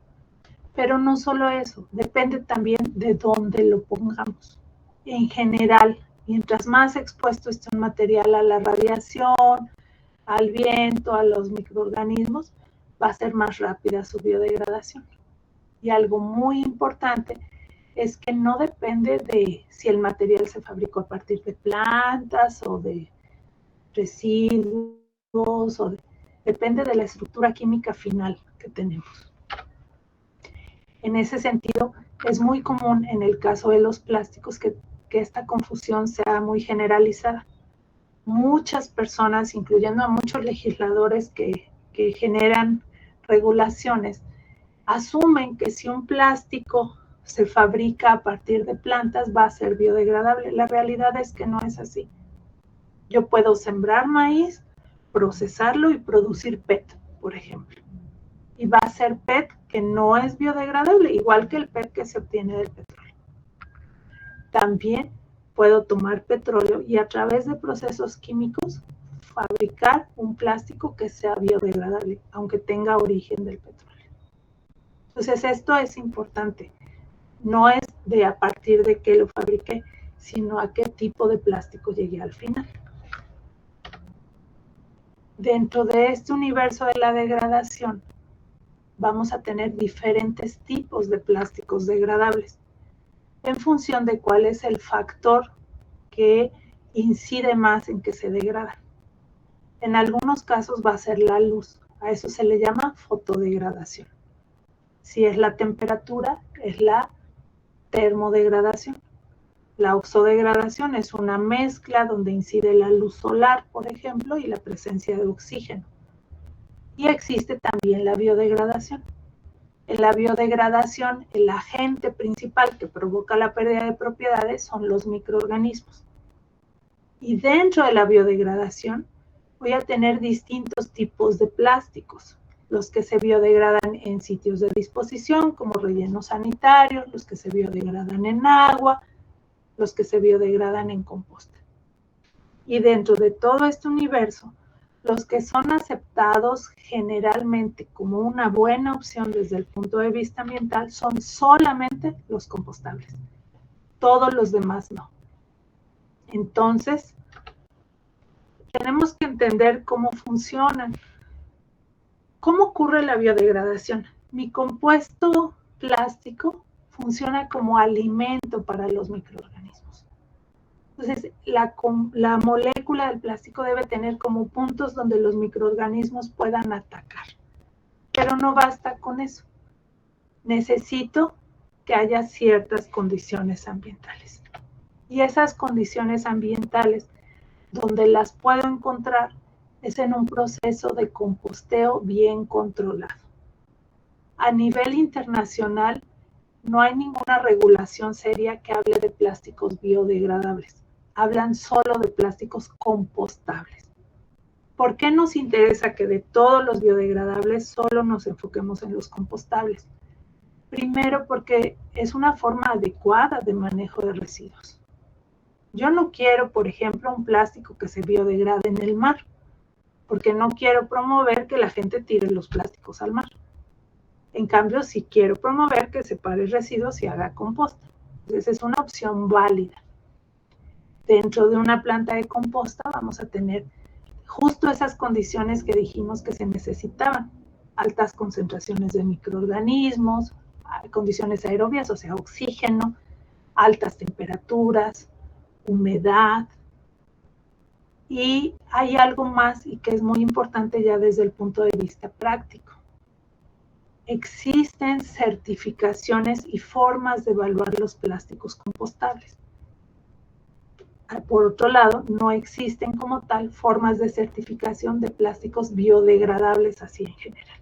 Pero no solo eso, depende también de dónde lo pongamos. En general, mientras más expuesto esté un material a la radiación, al viento, a los microorganismos, va a ser más rápida su biodegradación. Y algo muy importante es que no depende de si el material se fabricó a partir de plantas o de residuos, depende de la estructura química final que tenemos. En ese sentido, es muy común en el caso de los plásticos que esta confusión sea muy generalizada. Muchas personas, incluyendo a muchos legisladores que generan regulaciones, asumen que si un plástico se fabrica a partir de plantas va a ser biodegradable. La realidad es que no es así. Yo puedo sembrar maíz, procesarlo y producir PET, por ejemplo. Y va a ser PET que no es biodegradable, igual que el PET que se obtiene del petróleo. También puedo tomar petróleo y a través de procesos químicos fabricar un plástico que sea biodegradable, aunque tenga origen del petróleo. Entonces esto es importante. No es de a partir de qué lo fabriqué, sino a qué tipo de plástico llegué al final. Dentro de este universo de la degradación, vamos a tener diferentes tipos de plásticos degradables en función de cuál es el factor que incide más en que se degrada. En algunos casos va a ser la luz, a eso se le llama fotodegradación. Si es la temperatura, es la termodegradación. La oxodegradación es una mezcla donde incide la luz solar, por ejemplo, y la presencia de oxígeno. Y existe también la biodegradación. En la biodegradación, el agente principal que provoca la pérdida de propiedades son los microorganismos. Y dentro de la biodegradación voy a tener distintos tipos de plásticos. Los que se biodegradan en sitios de disposición, como rellenos sanitarios, los que se biodegradan en agua, los que se biodegradan en composta. Y dentro de todo este universo, los que son aceptados generalmente como una buena opción desde el punto de vista ambiental son solamente los compostables. Todos los demás no. Entonces, tenemos que entender cómo funcionan. ¿Cómo ocurre la biodegradación? Mi compuesto plástico funciona como alimento para los microorganismos. Entonces, la molécula del plástico debe tener como puntos donde los microorganismos puedan atacar. Pero no basta con eso. Necesito que haya ciertas condiciones ambientales. Y esas condiciones ambientales, donde las puedo encontrar, es en un proceso de composteo bien controlado. A nivel internacional, no hay ninguna regulación seria que hable de plásticos biodegradables. Hablan solo de plásticos compostables. ¿Por qué nos interesa que de todos los biodegradables solo nos enfoquemos en los compostables? Primero, porque es una forma adecuada de manejo de residuos. Yo no quiero, por ejemplo, un plástico que se biodegrade en el mar, porque no quiero promover que la gente tire los plásticos al mar. En cambio, sí quiero promover que separe residuos y haga composta. Entonces, es una opción válida. Dentro de una planta de composta vamos a tener justo esas condiciones que dijimos que se necesitaban. Altas concentraciones de microorganismos, condiciones aerobias, o sea, oxígeno, altas temperaturas, humedad. Y hay algo más y que es muy importante ya desde el punto de vista práctico. Existen certificaciones y formas de evaluar los plásticos compostables. Por otro lado, no existen como tal formas de certificación de plásticos biodegradables así en general.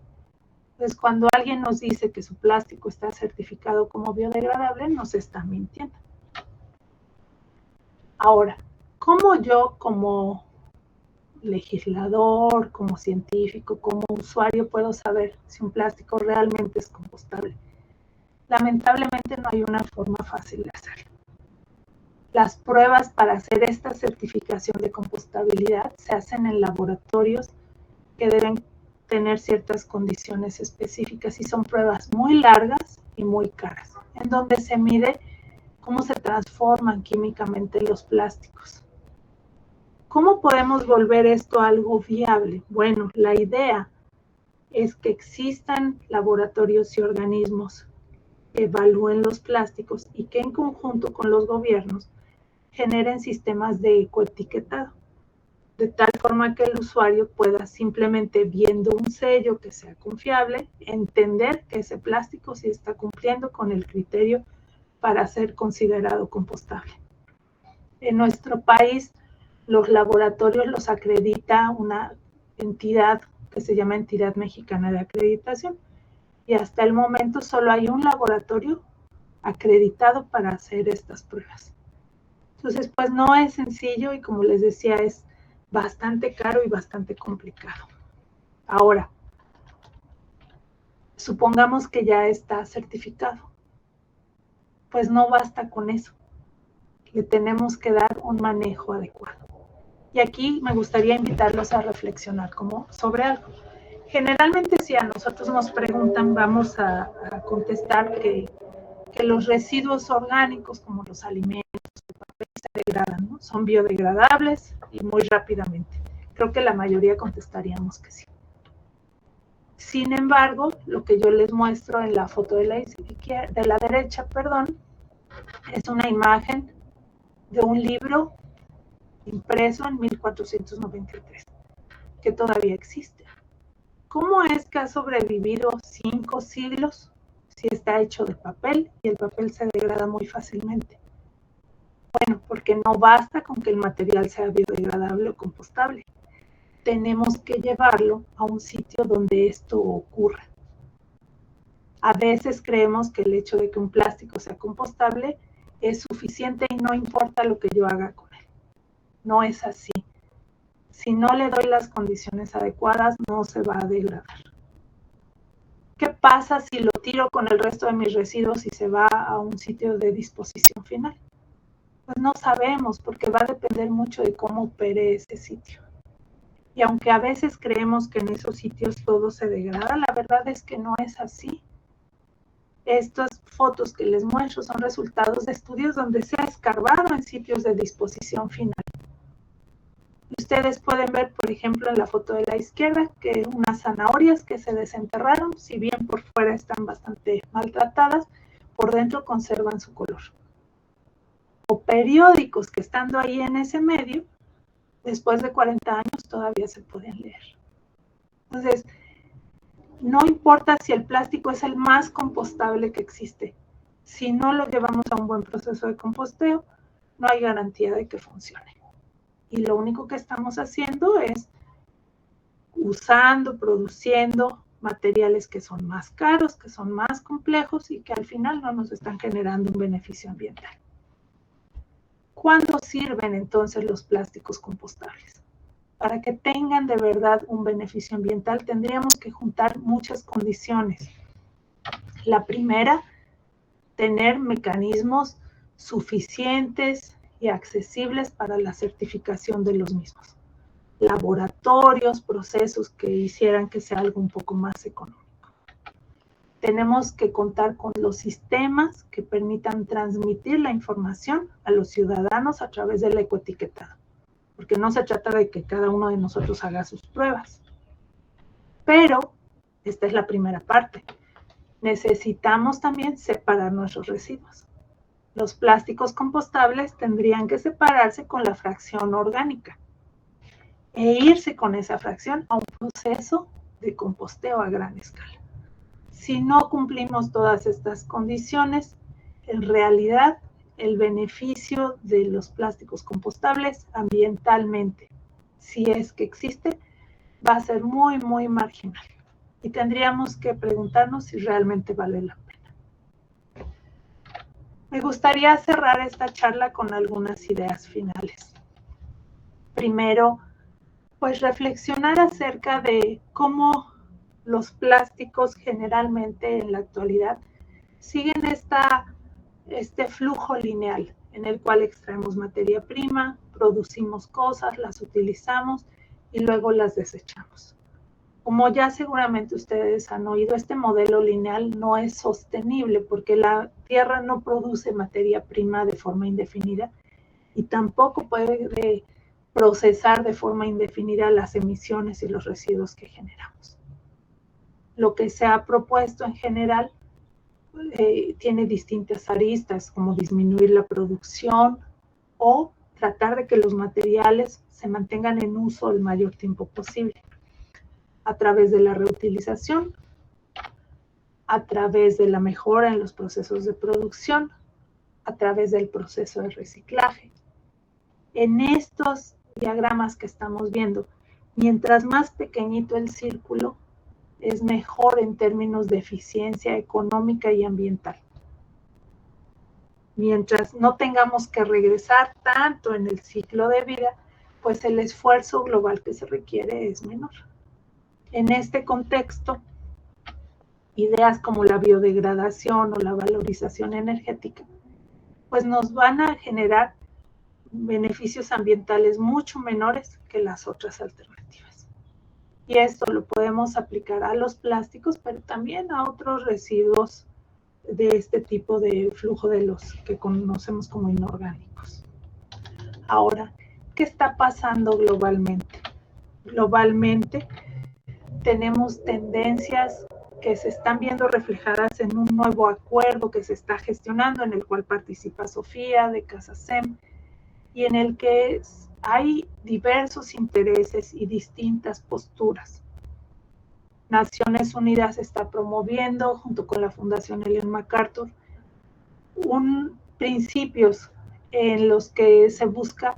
Entonces, cuando alguien nos dice que su plástico está certificado como biodegradable, nos está mintiendo. Ahora, ¿cómo yo como legislador, como científico, como usuario puedo saber si un plástico realmente es compostable? Lamentablemente no hay una forma fácil de hacerlo. Las pruebas para hacer esta certificación de compostabilidad se hacen en laboratorios que deben tener ciertas condiciones específicas y son pruebas muy largas y muy caras, en donde se mide cómo se transforman químicamente los plásticos. ¿Cómo podemos volver esto algo viable? Bueno, la idea es que existan laboratorios y organismos que evalúen los plásticos y que en conjunto con los gobiernos generen sistemas de ecoetiquetado, de tal forma que el usuario pueda simplemente viendo un sello que sea confiable, entender que ese plástico sí está cumpliendo con el criterio para ser considerado compostable. En nuestro país, los laboratorios los acredita una entidad que se llama Entidad Mexicana de Acreditación, y hasta el momento solo hay un laboratorio acreditado para hacer estas pruebas. Entonces, pues no es sencillo y como les decía, es bastante caro y bastante complicado. Ahora, Supongamos que ya está certificado. Pues no basta con eso. Le tenemos que dar un manejo adecuado. Y aquí me gustaría invitarlos a reflexionar sobre algo. Generalmente si a nosotros nos preguntan, vamos a contestar que los residuos orgánicos, como los alimentos, el papel, se degradan, ¿no? Son biodegradables y muy rápidamente. Creo que la mayoría contestaríamos que sí. Sin embargo, lo que yo les muestro en la foto de la derecha, es una imagen de un libro impreso en 1493, que todavía existe. ¿Cómo es que ha sobrevivido 5 siglos si está hecho de papel y el papel se degrada muy fácilmente? Bueno, porque no basta con que el material sea biodegradable o compostable. Tenemos que llevarlo a un sitio donde esto ocurra. A veces creemos que el hecho de que un plástico sea compostable es suficiente y no importa lo que yo haga con él. No es así. Si no le doy las condiciones adecuadas, no se va a degradar. ¿Qué pasa si lo tiro con el resto de mis residuos y se va a un sitio de disposición final? Pues no sabemos, porque va a depender mucho de cómo opere ese sitio. Y aunque a veces creemos que en esos sitios todo se degrada, la verdad es que no es así. Estas fotos que les muestro son resultados de estudios donde se ha escarbado en sitios de disposición final. Ustedes pueden ver, por ejemplo, en la foto de la izquierda, que unas zanahorias que se desenterraron, si bien por fuera están bastante maltratadas, por dentro conservan su color. O periódicos que estando ahí en ese medio, después de 40 años todavía se pueden leer. Entonces, no importa si el plástico es el más compostable que existe. Si no lo llevamos a un buen proceso de composteo, no hay garantía de que funcione. Y lo único que estamos haciendo es usando, produciendo materiales que son más caros, que son más complejos y que al final no nos están generando un beneficio ambiental. ¿Cuándo sirven entonces los plásticos compostables? Para que tengan de verdad un beneficio ambiental tendríamos que juntar muchas condiciones. La primera, tener mecanismos suficientes y accesibles para la certificación de los mismos. Laboratorios, procesos que hicieran que sea algo un poco más económico. Tenemos que contar con los sistemas que permitan transmitir la información a los ciudadanos a través del ecoetiquetado, porque no se trata de que cada uno de nosotros haga sus pruebas. Pero esta es la primera parte. Necesitamos también separar nuestros residuos. Los plásticos compostables tendrían que separarse con la fracción orgánica e irse con esa fracción a un proceso de composteo a gran escala. Si no cumplimos todas estas condiciones, en realidad el beneficio de los plásticos compostables ambientalmente, si es que existe, va a ser muy, muy marginal. Y tendríamos que preguntarnos si realmente vale la pena. Me gustaría cerrar esta charla con algunas ideas finales. Primero, pues reflexionar acerca de cómo los plásticos generalmente en la actualidad siguen este flujo lineal en el cual extraemos materia prima, producimos cosas, las utilizamos y luego las desechamos. Como ya seguramente ustedes han oído, este modelo lineal no es sostenible porque la Tierra no produce materia prima de forma indefinida y tampoco puede procesar de forma indefinida las emisiones y los residuos que generamos. Lo que se ha propuesto en general tiene distintas aristas, como disminuir la producción o tratar de que los materiales se mantengan en uso el mayor tiempo posible, a través de la reutilización, a través de la mejora en los procesos de producción, a través del proceso de reciclaje. En estos diagramas que estamos viendo, mientras más pequeñito el círculo, es mejor en términos de eficiencia económica y ambiental. Mientras no tengamos que regresar tanto en el ciclo de vida, pues el esfuerzo global que se requiere es menor. En este contexto, ideas como la biodegradación o la valorización energética, pues nos van a generar beneficios ambientales mucho menores que las otras alternativas. Y esto lo podemos aplicar a los plásticos, pero también a otros residuos de este tipo de flujo de los que conocemos como inorgánicos. Ahora, ¿qué está pasando globalmente? Globalmente tenemos tendencias que se están viendo reflejadas en un nuevo acuerdo que se está gestionando, en el cual participa Sofía de Casa SEM, y en el que hay diversos intereses y distintas posturas. Naciones Unidas está promoviendo, junto con la Fundación Ellen MacArthur, principios en los que se busca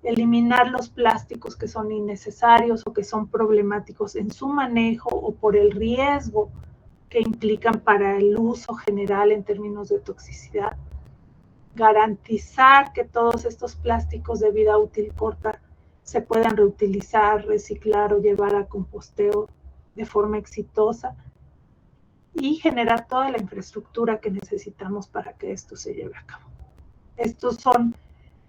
eliminar los plásticos que son innecesarios o que son problemáticos en su manejo o por el riesgo que implican para el uso general en términos de toxicidad. Garantizar que todos estos plásticos de vida útil corta se puedan reutilizar, reciclar o llevar a composteo de forma exitosa y generar toda la infraestructura que necesitamos para que esto se lleve a cabo. Estos son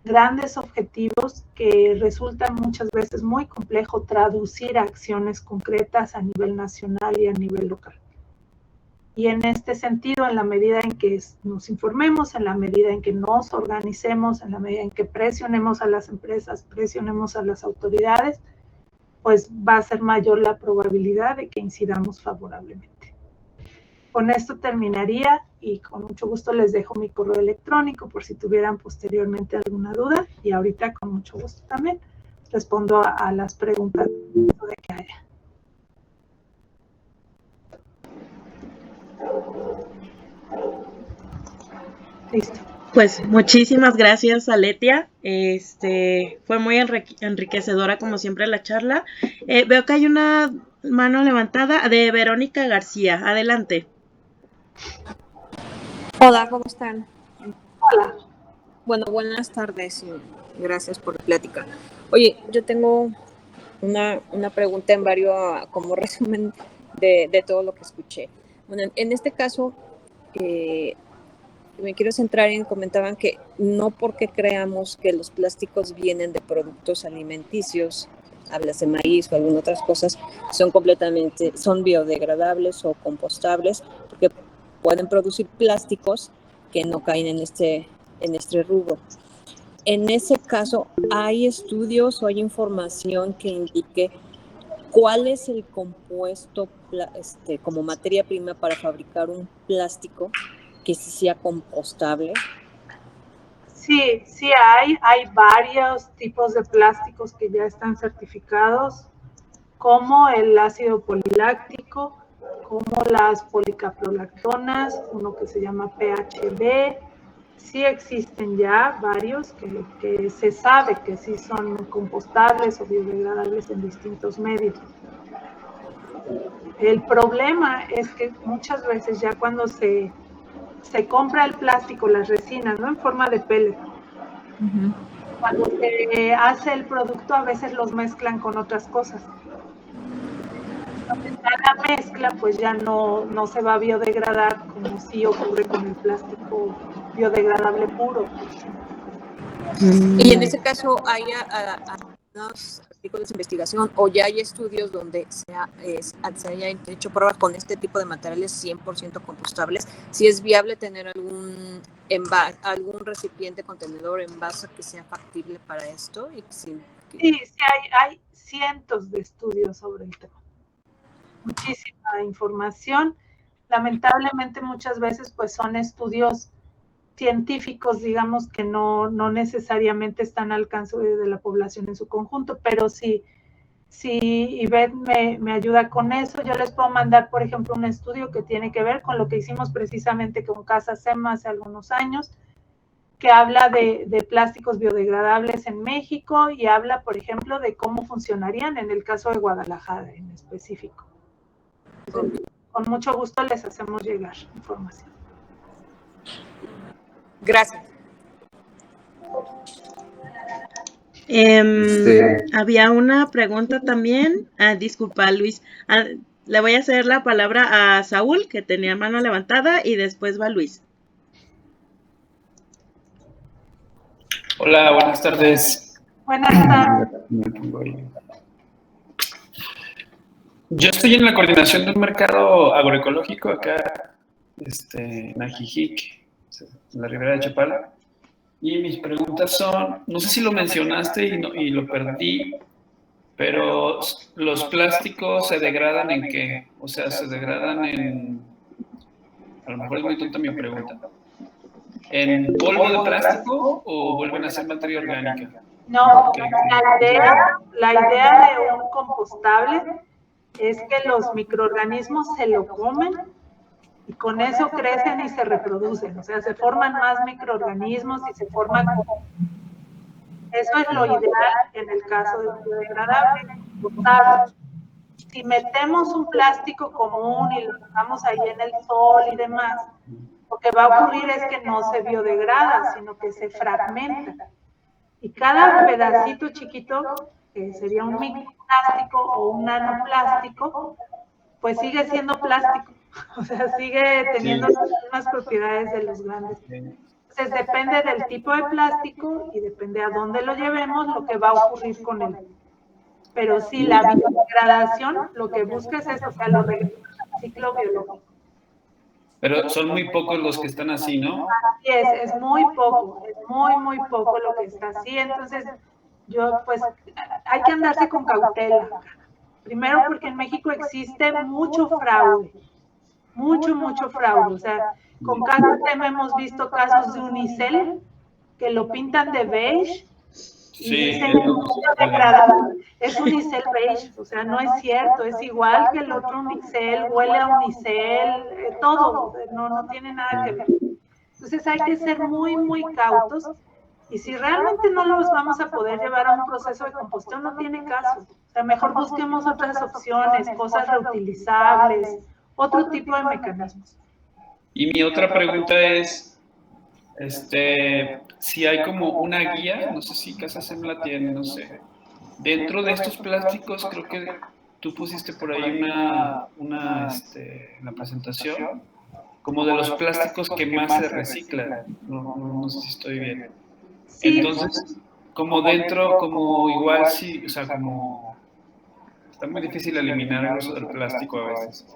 grandes objetivos que resultan muchas veces muy complejo traducir a acciones concretas a nivel nacional y a nivel local. Y en este sentido, en la medida en que nos informemos, en la medida en que nos organicemos, en la medida en que presionemos a las empresas, presionemos a las autoridades, pues va a ser mayor la probabilidad de que incidamos favorablemente. Con esto terminaría y con mucho gusto les dejo mi correo electrónico por si tuvieran posteriormente alguna duda, y ahorita con mucho gusto también respondo a las preguntas de que haya. Listo. Pues muchísimas gracias, Aletia. Fue muy enriquecedora como siempre la charla. Veo que hay una mano levantada de Verónica García. Adelante. Hola, ¿cómo están? Hola. Bueno, buenas tardes y gracias por la plática. Oye, yo tengo una pregunta en varios, como resumen de todo lo que escuché. Bueno, en este caso, me quiero centrar en, comentaban que no porque creamos que los plásticos vienen de productos alimenticios, hablas de maíz o algunas otras cosas, son biodegradables o compostables, porque pueden producir plásticos que no caen en este rubro. En ese caso, ¿hay estudios o hay información que indique cuál es el compuesto como materia prima para fabricar un plástico que sí sea compostable? Sí, hay varios tipos de plásticos que ya están certificados, como el ácido poliláctico, como las policaprolactonas, uno que se llama PHB. Sí existen ya varios que se sabe que sí son compostables o biodegradables en distintos medios. El problema es que muchas veces ya cuando se compra el plástico, las resinas, ¿no? En forma de pellet. Cuando se hace el producto, a veces los mezclan con otras cosas. Entonces, la mezcla, pues ya no se va a biodegradar como sí ocurre con el plástico biodegradable puro. Y en ese caso, ¿hay unos artículos de investigación o ya hay estudios donde se hayan hecho pruebas con este tipo de materiales 100% compostables? Si es viable tener algún recipiente, contenedor, envase que sea factible para esto. Sí, hay cientos de estudios sobre el tema. Muchísima información. Lamentablemente muchas veces pues son estudios científicos, digamos, que no necesariamente están al alcance de la población en su conjunto, pero si Ivette me ayuda con eso, yo les puedo mandar, por ejemplo, un estudio que tiene que ver con lo que hicimos precisamente con Casa SEM hace algunos años, que habla de plásticos biodegradables en México y habla, por ejemplo, de cómo funcionarían en el caso de Guadalajara en específico. Entonces, con mucho gusto les hacemos llegar información. Gracias. Había una pregunta también. Disculpa, Luis. Le voy a hacer la palabra a Saúl, que tenía mano levantada, y después va Luis. Hola, buenas tardes. Buenas tardes. Yo estoy en la coordinación de un mercado agroecológico acá, en Ajijic, en la Ribera de Chapala. Y mis preguntas son, no sé si lo mencionaste y lo perdí, pero ¿los plásticos se degradan en qué? O sea, ¿se degradan en, a lo mejor es muy tonta mi pregunta, en polvo de plástico o vuelven a ser materia orgánica? No, la idea de un compostable es que los microorganismos se lo comen y con eso crecen y se reproducen, o sea, se forman más microorganismos y se forman. Eso es lo ideal en el caso de un biodegradable. Si metemos un plástico común y lo dejamos ahí en el sol y demás, lo que va a ocurrir es que no se biodegrada, sino que se fragmenta. Y cada pedacito chiquito, que sería un microplástico o un nanoplástico, pues sigue siendo plástico, o sea, sigue teniendo las mismas propiedades de los grandes. Entonces depende del tipo de plástico y depende a dónde lo llevemos lo que va a ocurrir con él. Pero sí, la biodegradación, lo que busca es eso, o sea, lo regresa al ciclo biológico. Pero son muy pocos los que están así, ¿no? Así es muy poco, es muy poco lo que está así. Entonces, pues, hay que andarse con cautela. Primero porque en México existe mucho fraude, mucho fraude. O sea, con casos hemos visto casos de unicel que lo pintan de beige y dicen es unicel beige, o sea, no es cierto, es igual que el otro unicel, huele a unicel, todo, no tiene nada que ver. Entonces hay que ser muy cautos y si realmente no los vamos a poder llevar a un proceso de composteo, no tiene caso. O sea, mejor busquemos otras opciones, cosas reutilizables, otro tipo de mecanismos. Y mi otra pregunta es, si hay como una guía, no sé si Casa Sem la tiene, no sé. Dentro de estos plásticos, creo que tú pusiste por ahí una la presentación, como de los plásticos que más se reciclan. No sé si estoy bien. Entonces, como dentro, como igual sí, o sea, como está muy difícil eliminar el uso del plástico a veces.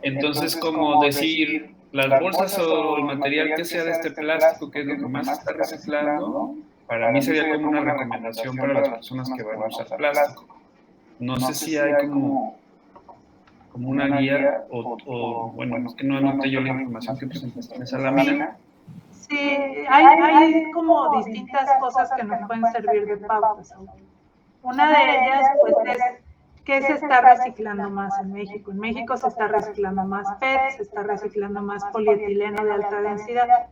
Entonces, como decir, las bolsas o el material que sea de este plástico, que es lo que más se está reciclando, para mí sería como una recomendación para las personas que van a usar plástico. No sé si hay como una guía o bueno, es que no anoté yo la información que presentaste en esa lámina. Sí, hay como distintas cosas que nos pueden servir de pautas. Una de ellas, pues, es ¿qué se está reciclando más en México? En México se está reciclando más PET, se está reciclando más polietileno de alta densidad.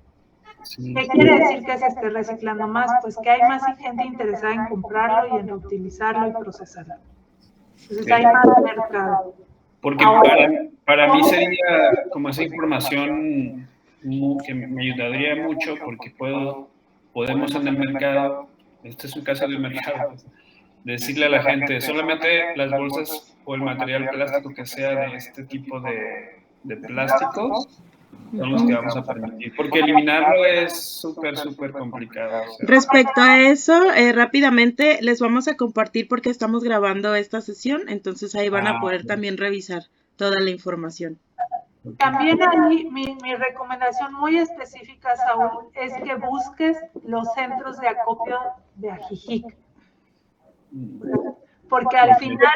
¿Qué quiere decir que se esté reciclando más? Pues que hay más gente interesada en comprarlo y en reutilizarlo y procesarlo. Entonces hay más mercado. Porque para mí sería como esa información que me ayudaría mucho porque podemos en el mercado, este es un caso de mercado, pues, decirle a la gente, solamente las bolsas o el material plástico que sea de este tipo de plásticos son los que vamos a permitir, porque eliminarlo es súper complicado. O sea. Respecto a eso, rápidamente les vamos a compartir porque estamos grabando esta sesión, entonces ahí van a poder también revisar toda la información. También ahí mi recomendación muy específica, Saúl, es que busques los centros de acopio de Ajijic. Porque al final,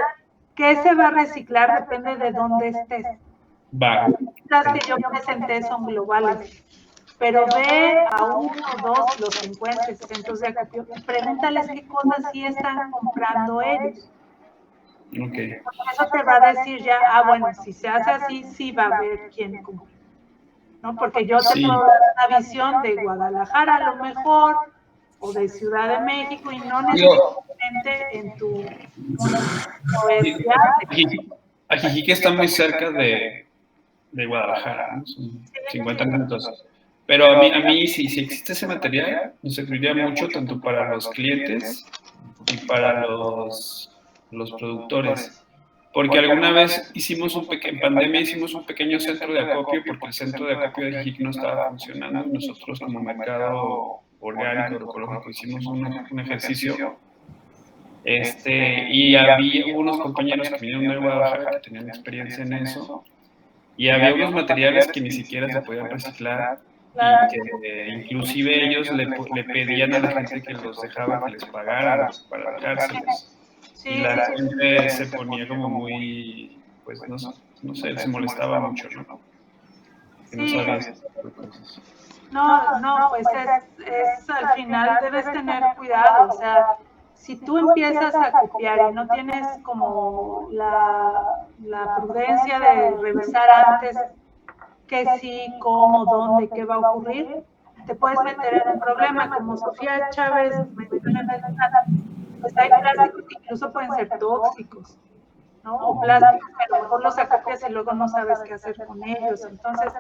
¿qué se va a reciclar? Depende de dónde estés. Las que yo presenté son globales, pero ve a 1 o 2, los 50 centros de acopio y pregúntales qué cosas sí están comprando ellos. Okay. Eso te va a decir ya, bueno, si se hace así, sí va a haber quien compre. ¿No? Porque yo te puedo dar una visión de Guadalajara a lo mejor, o de Ciudad de México, y no necesariamente en tu universidad. Ajijic está muy cerca de Guadalajara, ¿no? Son 50 minutos. Pero a mí si existe ese material, nos serviría mucho tanto para los clientes y para los productores. Porque alguna vez en pandemia hicimos un pequeño centro de acopio, porque el centro de acopio de Jijic no estaba funcionando, y nosotros como mercado orgánico, agroecológico, hicimos un ejercicio, y había unos compañeros que vinieron de Guadalajara que tenían experiencia en eso, y había unos materiales que ni siquiera se podían reciclar, y que inclusive ellos le pedían a la gente que los dejaba que les pagaran para dejárselos. Sí, Y la gente se ponía como muy, pues no sé, se molestaba mucho, ¿no? Que no sí. sabía ese tipo de cosas. No, pues al final debes tener cuidado, o sea, si tú empiezas a copiar y no tienes como la prudencia de revisar antes qué sí, cómo, dónde, qué va a ocurrir, te puedes meter en un problema, como Sofía Chávez menciona en el chat, pues hay plásticos que incluso pueden ser tóxicos, ¿no? O plásticos que a lo mejor los acopias y luego no sabes qué hacer con ellos, entonces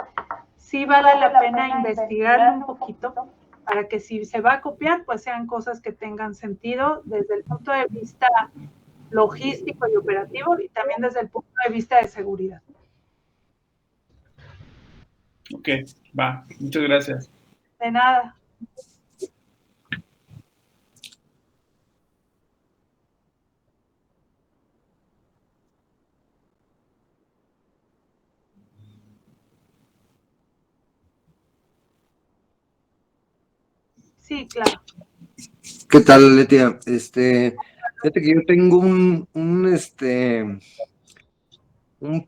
sí vale la pena investigarlo un poquito para que si se va a copiar, pues sean cosas que tengan sentido desde el punto de vista logístico y operativo y también desde el punto de vista de seguridad. Ok, va, muchas gracias. De nada. Sí, claro. ¿Qué tal, Letia? Fíjate que yo tengo un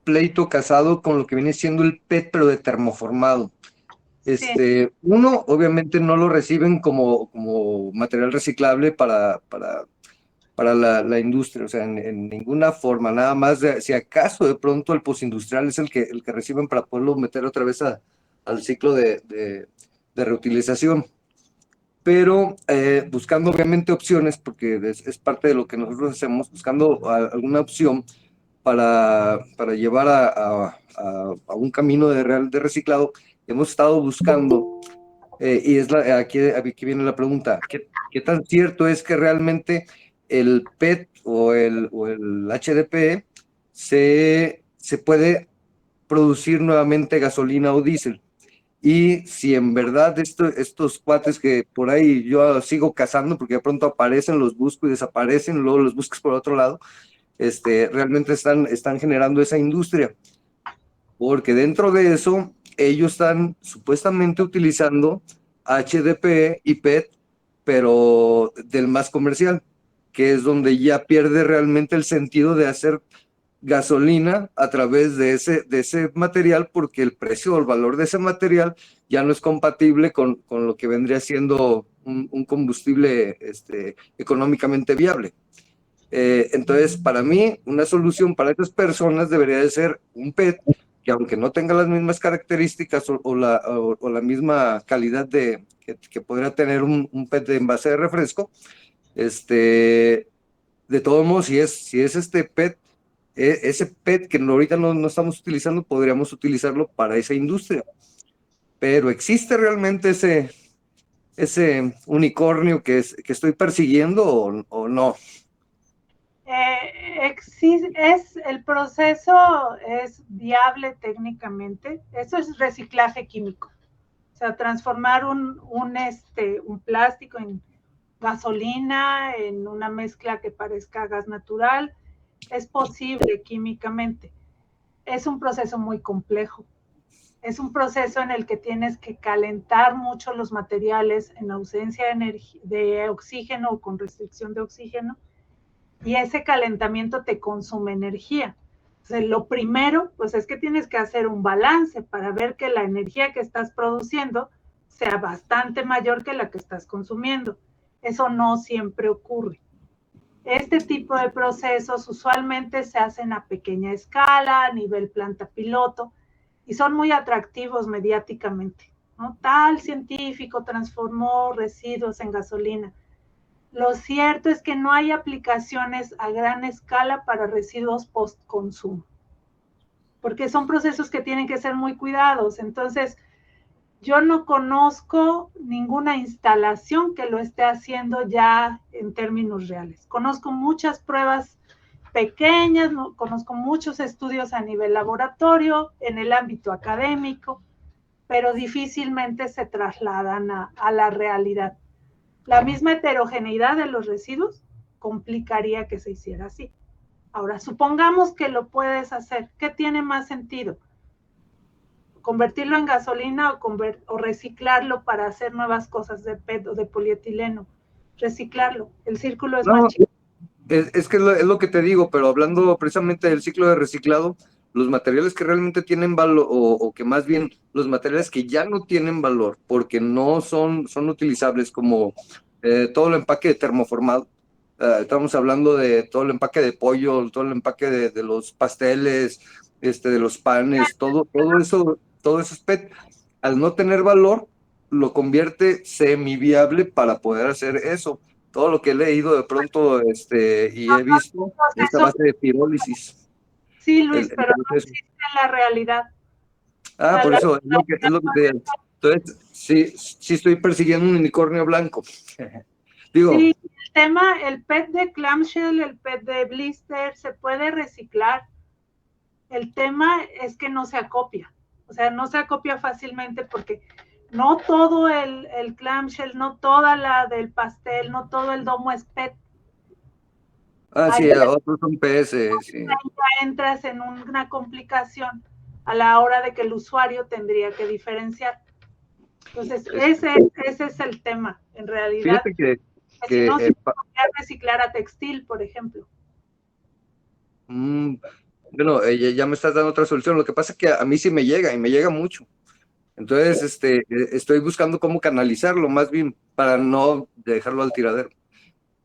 pleito casado con lo que viene siendo el PET, pero de termoformado. Uno, obviamente no lo reciben como material reciclable para la industria, o sea, en ninguna forma, nada más si acaso de pronto el postindustrial es el que reciben para poderlo meter otra vez al ciclo de reutilización. Pero buscando obviamente opciones, porque es parte de lo que nosotros hacemos, buscando alguna opción para llevar a un camino de reciclado, hemos estado buscando, y aquí viene la pregunta, ¿qué tan cierto es que realmente el PET o el HDPE se puede producir nuevamente gasolina o diésel? Y si en verdad estos cuates que por ahí yo sigo cazando, porque de pronto aparecen, los busco y desaparecen, luego los buscas por otro lado, realmente están generando esa industria. Porque dentro de eso, ellos están supuestamente utilizando HDPE y PET, pero del más comercial, que es donde ya pierde realmente el sentido de hacer gasolina a través de ese material, porque el precio o el valor de ese material ya no es compatible con lo que vendría siendo un combustible económicamente viable. Entonces, para mí, una solución para estas personas debería de ser un PET, que aunque no tenga las mismas características o la misma calidad que podría tener un PET de envase de refresco, de todos modos, si es este PET, ese PET que ahorita no estamos utilizando, podríamos utilizarlo para esa industria. Pero ¿existe realmente ese unicornio que estoy persiguiendo o no? El proceso es viable técnicamente. Eso es reciclaje químico. O sea, transformar un plástico en gasolina, en una mezcla que parezca gas natural, es posible químicamente. Es un proceso muy complejo. Es un proceso en el que tienes que calentar mucho los materiales en ausencia de oxígeno o con restricción de oxígeno, y ese calentamiento te consume energía. Entonces, lo primero, pues es que tienes que hacer un balance para ver que la energía que estás produciendo sea bastante mayor que la que estás consumiendo. Eso no siempre ocurre. Este tipo de procesos usualmente se hacen a pequeña escala, a nivel planta piloto, y son muy atractivos mediáticamente, ¿no? Tal científico transformó residuos en gasolina. Lo cierto es que no hay aplicaciones a gran escala para residuos post-consumo, porque son procesos que tienen que ser muy cuidados. Entonces, yo no conozco ninguna instalación que lo esté haciendo ya en términos reales. Conozco muchas pruebas pequeñas, ¿no? Conozco muchos estudios a nivel laboratorio, en el ámbito académico, pero difícilmente se trasladan a la realidad. La misma heterogeneidad de los residuos complicaría que se hiciera así. Ahora, supongamos que lo puedes hacer. ¿Qué tiene más sentido? ¿Convertirlo en gasolina o reciclarlo para hacer nuevas cosas de PET o de polietileno? Reciclarlo. El círculo es más chico. Es que es lo que te digo, pero hablando precisamente del ciclo de reciclado, los materiales que realmente tienen valor, o que más bien los materiales que ya no tienen valor, porque no son utilizables, como todo el empaque de termoformado. Estamos hablando de todo el empaque de pollo, todo el empaque de los pasteles, de los panes, todo eso es PET. Al no tener valor, lo convierte semiviable para poder hacer eso. Todo lo que he leído de pronto y he visto es a base de pirólisis. Sí, Luis, pero no existe en la realidad. Por eso es lo que te digo. Entonces, sí estoy persiguiendo un unicornio blanco. Digo, sí, el tema, el PET de clamshell, el PET de blister, se puede reciclar. El tema es que no se acopia. O sea, no se acopia fácilmente porque no todo el clamshell, no toda la del pastel, no todo el domo es PET. sí, otros son PS, sí. Ya entras en una complicación a la hora de que el usuario tendría que diferenciar. Entonces, ese es el tema, en realidad. Fíjate que si no, se podría reciclar a textil, por ejemplo. Bueno, ya me estás dando otra solución. Lo que pasa es que a mí sí me llega, y me llega mucho. Entonces, estoy buscando cómo canalizarlo, más bien, para no dejarlo al tiradero.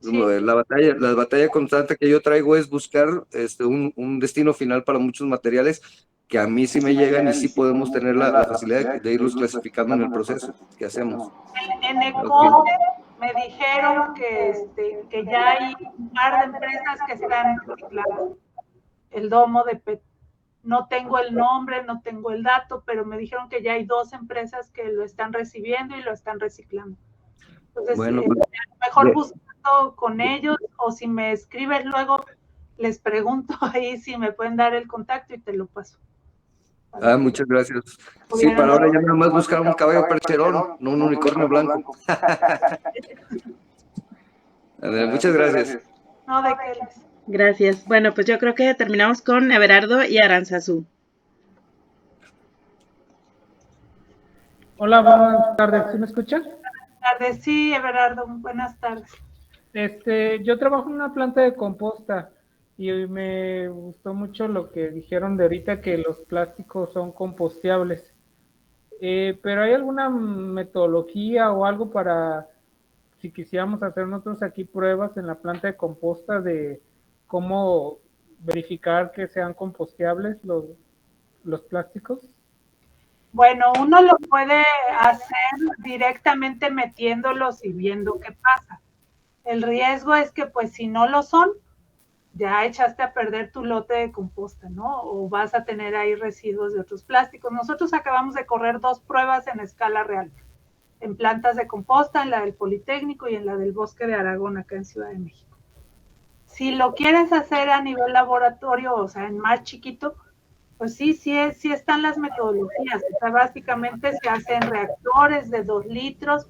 Sí. La batalla constante que yo traigo es buscar un destino final para muchos materiales que a mí sí me llegan, y sí podemos tener la facilidad de irlos clasificando en el proceso que hacemos. En Ecote me dijeron que ya hay un par de empresas que están reciclando el domo de PET. No tengo el nombre, no tengo el dato, pero me dijeron que ya hay 2 empresas que lo están recibiendo y lo están reciclando. Entonces, bueno, mejor buscando con ellos, o si me escribes luego, les pregunto ahí si me pueden dar el contacto y te lo paso. Muchas gracias. Sí, para ahora ya nada más buscar un caballo percherón, no un unicornio blanco. Muchas gracias. No, de qué. Gracias. Bueno, pues yo creo que terminamos con Everardo y Aranzazú. Hola, buenas tardes. ¿Sí me escuchan? Buenas tardes, sí, Everardo, buenas tardes. Yo trabajo en una planta de composta y me gustó mucho lo que dijeron de ahorita, que los plásticos son composteables. Pero ¿hay alguna metodología o algo para, si quisiéramos hacer nosotros aquí pruebas en la planta de composta, de cómo verificar que sean composteables los plásticos? Bueno, uno lo puede hacer directamente metiéndolos y viendo qué pasa. El riesgo es que, pues, si no lo son, ya echaste a perder tu lote de composta, ¿no? O vas a tener ahí residuos de otros plásticos. Nosotros acabamos de correr 2 pruebas en escala real, en plantas de composta, en la del Politécnico y en la del Bosque de Aragón, acá en Ciudad de México. Si lo quieres hacer a nivel laboratorio, o sea, en más chiquito, pues sí están las metodologías. O sea, básicamente se hacen reactores de 2 litros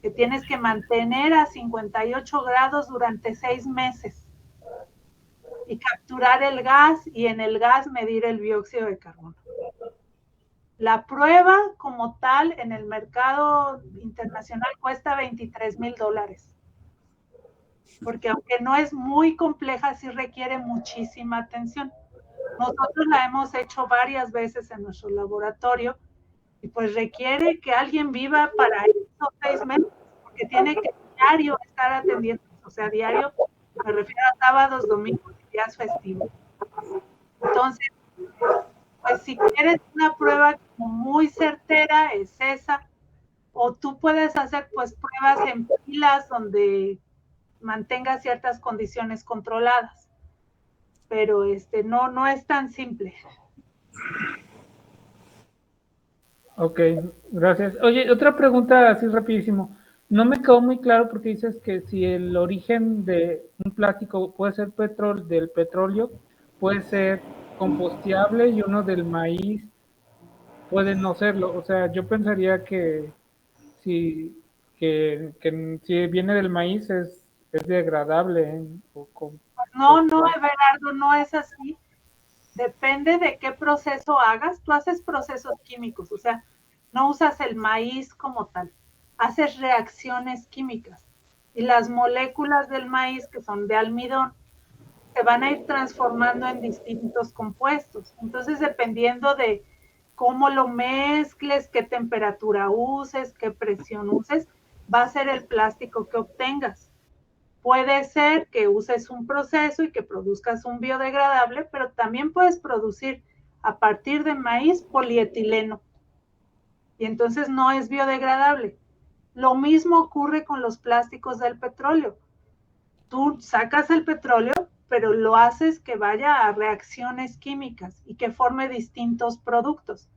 que tienes que mantener a 58 grados durante 6 meses y capturar el gas, y en el gas medir el dióxido de carbono. La prueba como tal en el mercado internacional cuesta $23,000, porque aunque no es muy compleja, sí requiere muchísima atención. Nosotros la hemos hecho varias veces en nuestro laboratorio y pues requiere que alguien viva para esos 6 meses, porque tiene que diario estar atendiendo, o sea, diario, me refiero a sábados, domingos y días festivos. Entonces, pues si quieres una prueba como muy certera, es esa, o tú puedes hacer pues pruebas en pilas donde mantenga ciertas condiciones controladas, pero no es tan simple. Ok, gracias. Oye, otra pregunta así rapidísimo. no me quedó muy claro porque dices que si el origen de un plástico puede ser del petróleo, puede ser composteable y uno del maíz puede no serlo. O sea, yo pensaría que si, que si viene del maíz es degradable, ¿eh? No, Everardo, no es así. Depende de qué proceso hagas. Tú haces procesos químicos, o sea, no usas el maíz como tal, haces reacciones químicas. Y las moléculas del maíz, que son de almidón, se van a ir transformando en distintos compuestos. Entonces, dependiendo de cómo lo mezcles, qué temperatura uses, qué presión uses, va a ser el plástico que obtengas. Puede ser que uses un proceso y que produzcas un biodegradable, pero también puedes producir a partir de maíz polietileno. Y entonces no es biodegradable. Lo mismo ocurre con los plásticos del petróleo. Tú sacas el petróleo, pero lo haces que vaya a reacciones químicas y que forme distintos productos.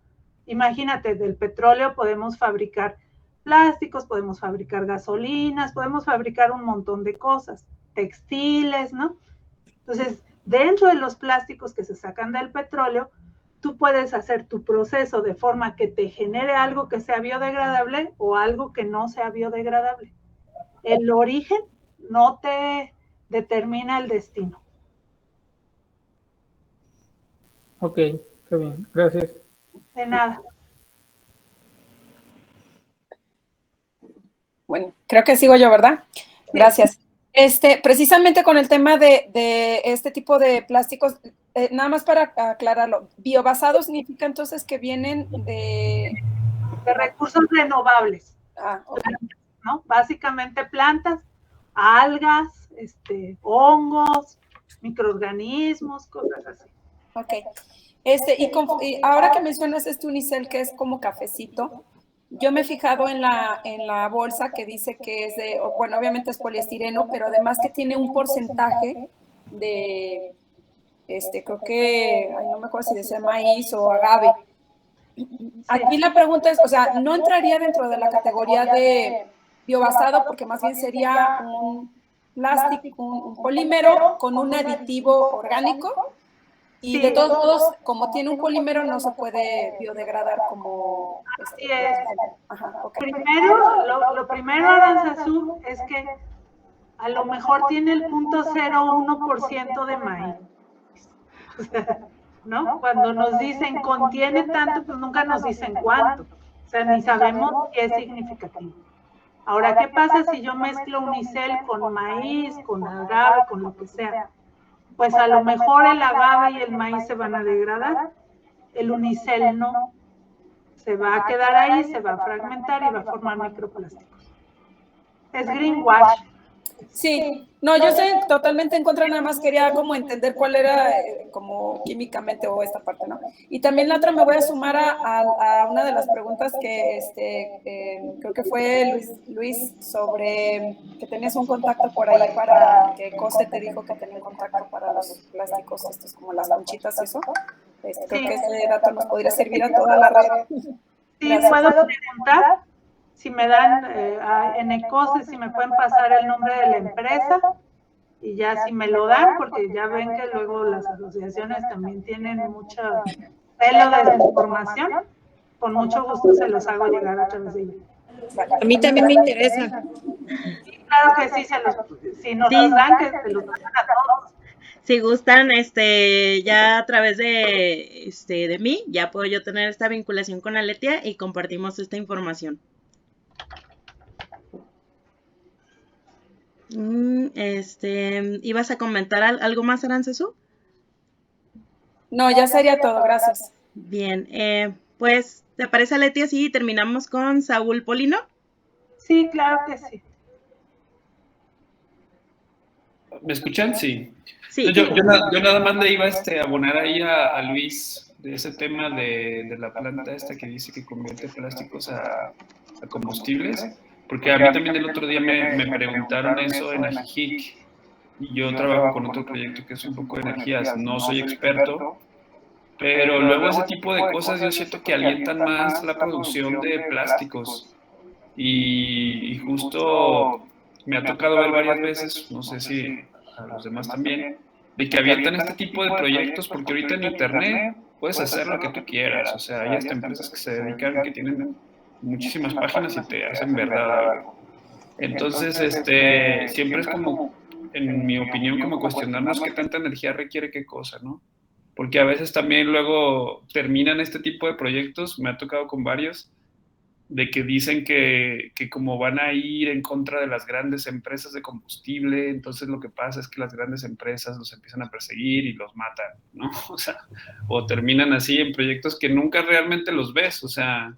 Imagínate, del petróleo podemos fabricar plásticos, podemos fabricar gasolinas, podemos fabricar un montón de cosas, textiles, ¿no? Entonces, dentro de los plásticos que se sacan del petróleo, tú puedes hacer tu proceso de forma que te genere algo que sea biodegradable o algo que no sea biodegradable. El origen no te determina el destino. Ok, está bien, gracias. De nada. Bueno, creo que sigo yo, ¿verdad? Gracias. Precisamente con el tema de este tipo de plásticos, nada más para aclararlo, biobasado significa entonces que vienen de recursos renovables. Okay. ¿No? Básicamente plantas, algas, hongos, microorganismos, cosas así. Ok. Y ahora que mencionas unicel que es como cafecito, yo me he fijado en la bolsa que dice que es de, bueno, obviamente es poliestireno, pero además que tiene un porcentaje de, creo que, no me acuerdo si decía maíz o agave. Aquí la pregunta es, o sea, ¿no entraría dentro de la categoría de biobasado porque más bien sería un plástico, un polímero con un aditivo orgánico? Y de todos modos, como tiene un polímero, no se puede biodegradar como... Así es. Ajá, okay. Lo primero, Aranzazú, es que a lo mejor tiene el 0.01% de maíz. ¿No? Cuando nos dicen contiene tanto, pues nunca nos dicen cuánto. O sea, ni sabemos si es significativo. Ahora, ¿qué pasa si yo mezclo unicel con maíz, con agave, con lo que sea? Pues a lo mejor el agave y el maíz se van a degradar, el unicel no. Se va a quedar ahí, se va a fragmentar y va a formar microplásticos. Es greenwash. Sí, no, yo estoy totalmente en contra, nada más quería como entender cuál era como químicamente o esta parte, ¿no? Y también la otra me voy a sumar a una de las preguntas que creo que fue Luis sobre que tenías un contacto por ahí para que Cose te dijo que tenía un contacto para los plásticos estos como las conchitas y eso. Creo que ese dato nos podría servir a toda la red. Sí, puedo preguntar. Si me dan en ECOSE, si me pueden pasar el nombre de la empresa y ya si me lo dan, porque ya ven que luego las asociaciones también tienen mucho celo de información, con mucho gusto se los hago llegar a través de ellos. A mí también me interesa. Sí, claro que sí, si nos los dan, que se los dan a todos. Si gustan, ya a través de mí, ya puedo yo tener esta vinculación con Aletia y compartimos esta información. ¿Ibas a comentar algo más, Aranzazú? No, ya sería todo, gracias. Bien, pues, ¿te parece, Aletia, si terminamos con Saúl Polino? Sí, claro que sí. ¿Me escuchan? Sí. Sí. Yo nada más le iba a abonar ahí a Luis de ese tema de la planta esta que dice que convierte plásticos a combustibles. Porque a mí también el otro día me preguntaron eso en Ajijic y yo trabajo con otro proyecto que es un poco de energías. No soy experto, pero luego ese tipo de cosas yo siento que alientan más la producción de plásticos. y justo me ha tocado ver varias veces, no sé si a los demás también, de que avientan este tipo de proyectos porque ahorita en internet puedes hacer lo que tú quieras, o sea, hay hasta empresas que se dedican, que tienen muchísimas páginas y te hacen verdad algo. Entonces, siempre es como, en mi opinión, como cuestionarnos qué tanta energía requiere qué cosa, ¿no? Porque a veces también luego terminan este tipo de proyectos, me ha tocado con varios, de que dicen que como van a ir en contra de las grandes empresas de combustible, entonces lo que pasa es que las grandes empresas los empiezan a perseguir y los matan, ¿no? O sea, o terminan así en proyectos que nunca realmente los ves, o sea,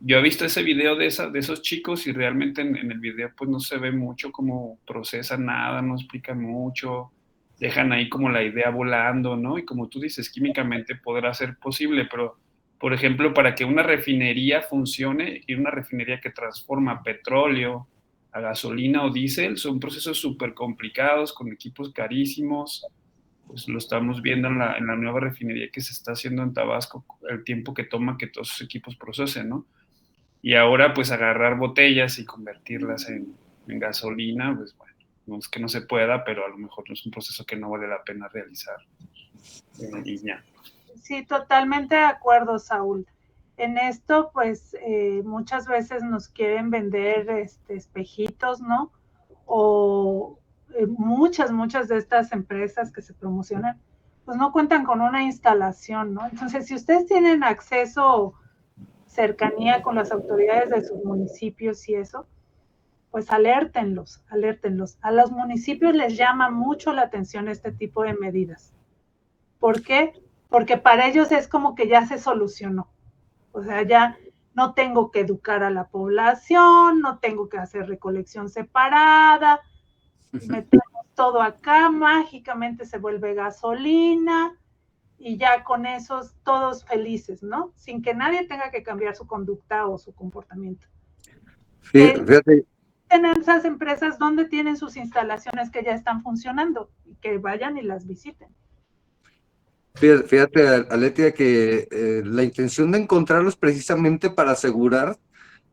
yo he visto ese video de esos chicos y realmente en el video pues no se ve mucho cómo procesan nada, no explican mucho, dejan ahí como la idea volando, ¿no? Y como tú dices, químicamente podrá ser posible, pero por ejemplo, para que una refinería funcione y una refinería que transforma petróleo a gasolina o diésel, son procesos súper complicados, con equipos carísimos, pues lo estamos viendo en la nueva refinería que se está haciendo en Tabasco, el tiempo que toma que todos esos equipos procesen, ¿no? Y ahora pues agarrar botellas y convertirlas en gasolina, pues bueno, no es que no se pueda, pero a lo mejor no es un proceso que no vale la pena realizar. Y ya. Sí, totalmente de acuerdo, Saúl. En esto, pues, muchas veces nos quieren vender espejitos, ¿no? O muchas de estas empresas que se promocionan, pues no cuentan con una instalación, ¿no? Entonces, si ustedes tienen acceso, cercanía con las autoridades de sus municipios y eso, pues alértenlos. A los municipios les llama mucho la atención este tipo de medidas. ¿Por qué? Porque para ellos es como que ya se solucionó. O sea, ya no tengo que educar a la población, no tengo que hacer recolección separada, metemos todo acá, mágicamente se vuelve gasolina y ya con esos todos felices, ¿no? Sin que nadie tenga que cambiar su conducta o su comportamiento. Fíjate. Tienen esas empresas donde tienen sus instalaciones que ya están funcionando y que vayan y las visiten. Fíjate, Aletia, que la intención de encontrarlos precisamente para asegurar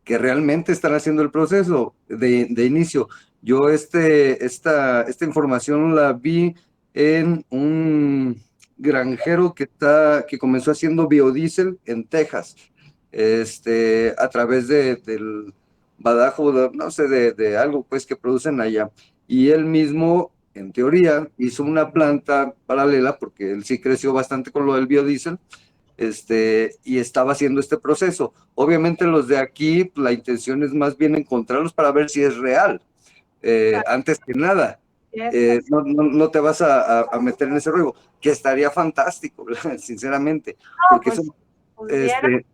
que realmente están haciendo el proceso de inicio. Yo esta información la vi en un granjero que comenzó haciendo biodiesel en Texas, a través del badajo, no sé, de algo pues que producen allá. Y él mismo, en teoría, hizo una planta paralela, porque él sí creció bastante con lo del biodiesel, y estaba haciendo este proceso. Obviamente los de aquí, la intención es más bien encontrarlos para ver si es real, antes que nada. No te vas a meter en ese ruido, que estaría fantástico, sinceramente, porque pues,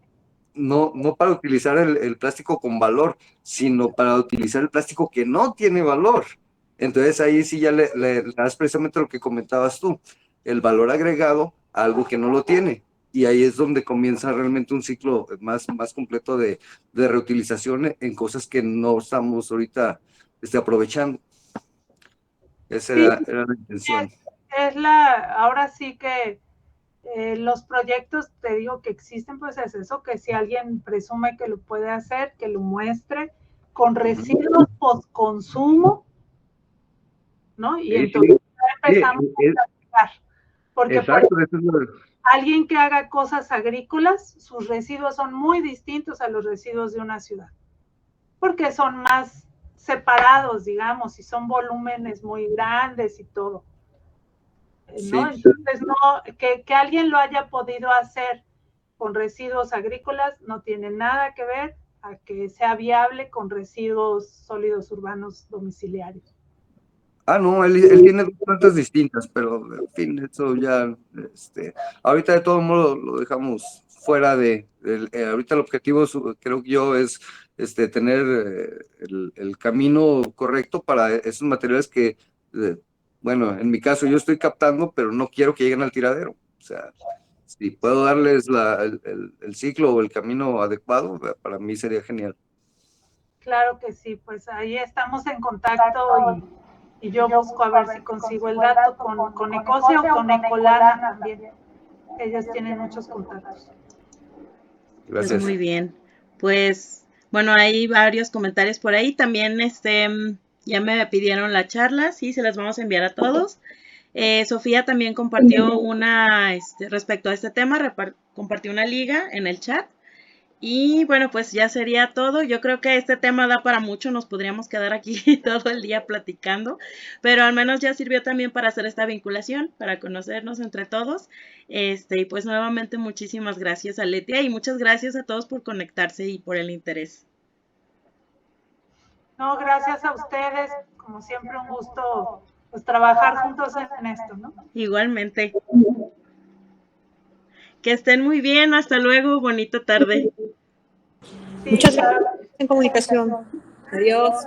no para utilizar el plástico con valor, sino para utilizar el plástico que no tiene valor. Entonces ahí sí ya le das precisamente lo que comentabas tú, el valor agregado a algo que no lo tiene. Y ahí es donde comienza realmente un ciclo más completo de reutilización en cosas que no estamos ahorita aprovechando. Esa era la intención. Ahora sí que los proyectos, te digo que existen, pues es eso, que si alguien presume que lo puede hacer, que lo muestre con residuos post-consumo, ¿no? Y entonces empezamos a trabajar. Porque exacto, alguien que haga cosas agrícolas, sus residuos son muy distintos a los residuos de una ciudad, porque son más separados, digamos, y son volúmenes muy grandes y todo. ¿no? Sí. Entonces, que alguien lo haya podido hacer con residuos agrícolas no tiene nada que ver a que sea viable con residuos sólidos urbanos domiciliarios. No, él tiene dos plantas distintas, pero en fin, eso ya, ahorita de todo modo lo dejamos fuera ahorita el objetivo creo que yo es tener el camino correcto para esos materiales que, bueno, en mi caso yo estoy captando, pero no quiero que lleguen al tiradero. O sea, si puedo darles el ciclo o el camino adecuado, para mí sería genial. Claro que sí, pues ahí estamos en contacto y yo busco a ver si consigo el dato con Ecosia o con Ecolana también. Ellos tienen muchos contactos. Gracias. Pues muy bien. Pues bueno, hay varios comentarios por ahí. También ya me pidieron la charla, sí, se las vamos a enviar a todos. Sofía también compartió respecto a este tema, compartió una liga en el chat. Y bueno, pues ya sería todo. Yo creo que este tema da para mucho, nos podríamos quedar aquí todo el día platicando, pero al menos ya sirvió también para hacer esta vinculación, para conocernos entre todos. Y pues nuevamente muchísimas gracias a Letia y muchas gracias a todos por conectarse y por el interés. No, gracias a ustedes, como siempre un gusto pues trabajar juntos en esto, ¿no? Igualmente. Que estén muy bien, hasta luego, bonita tarde. Sí, muchas gracias en comunicación. Adiós.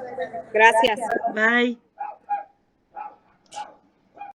Gracias. Bye.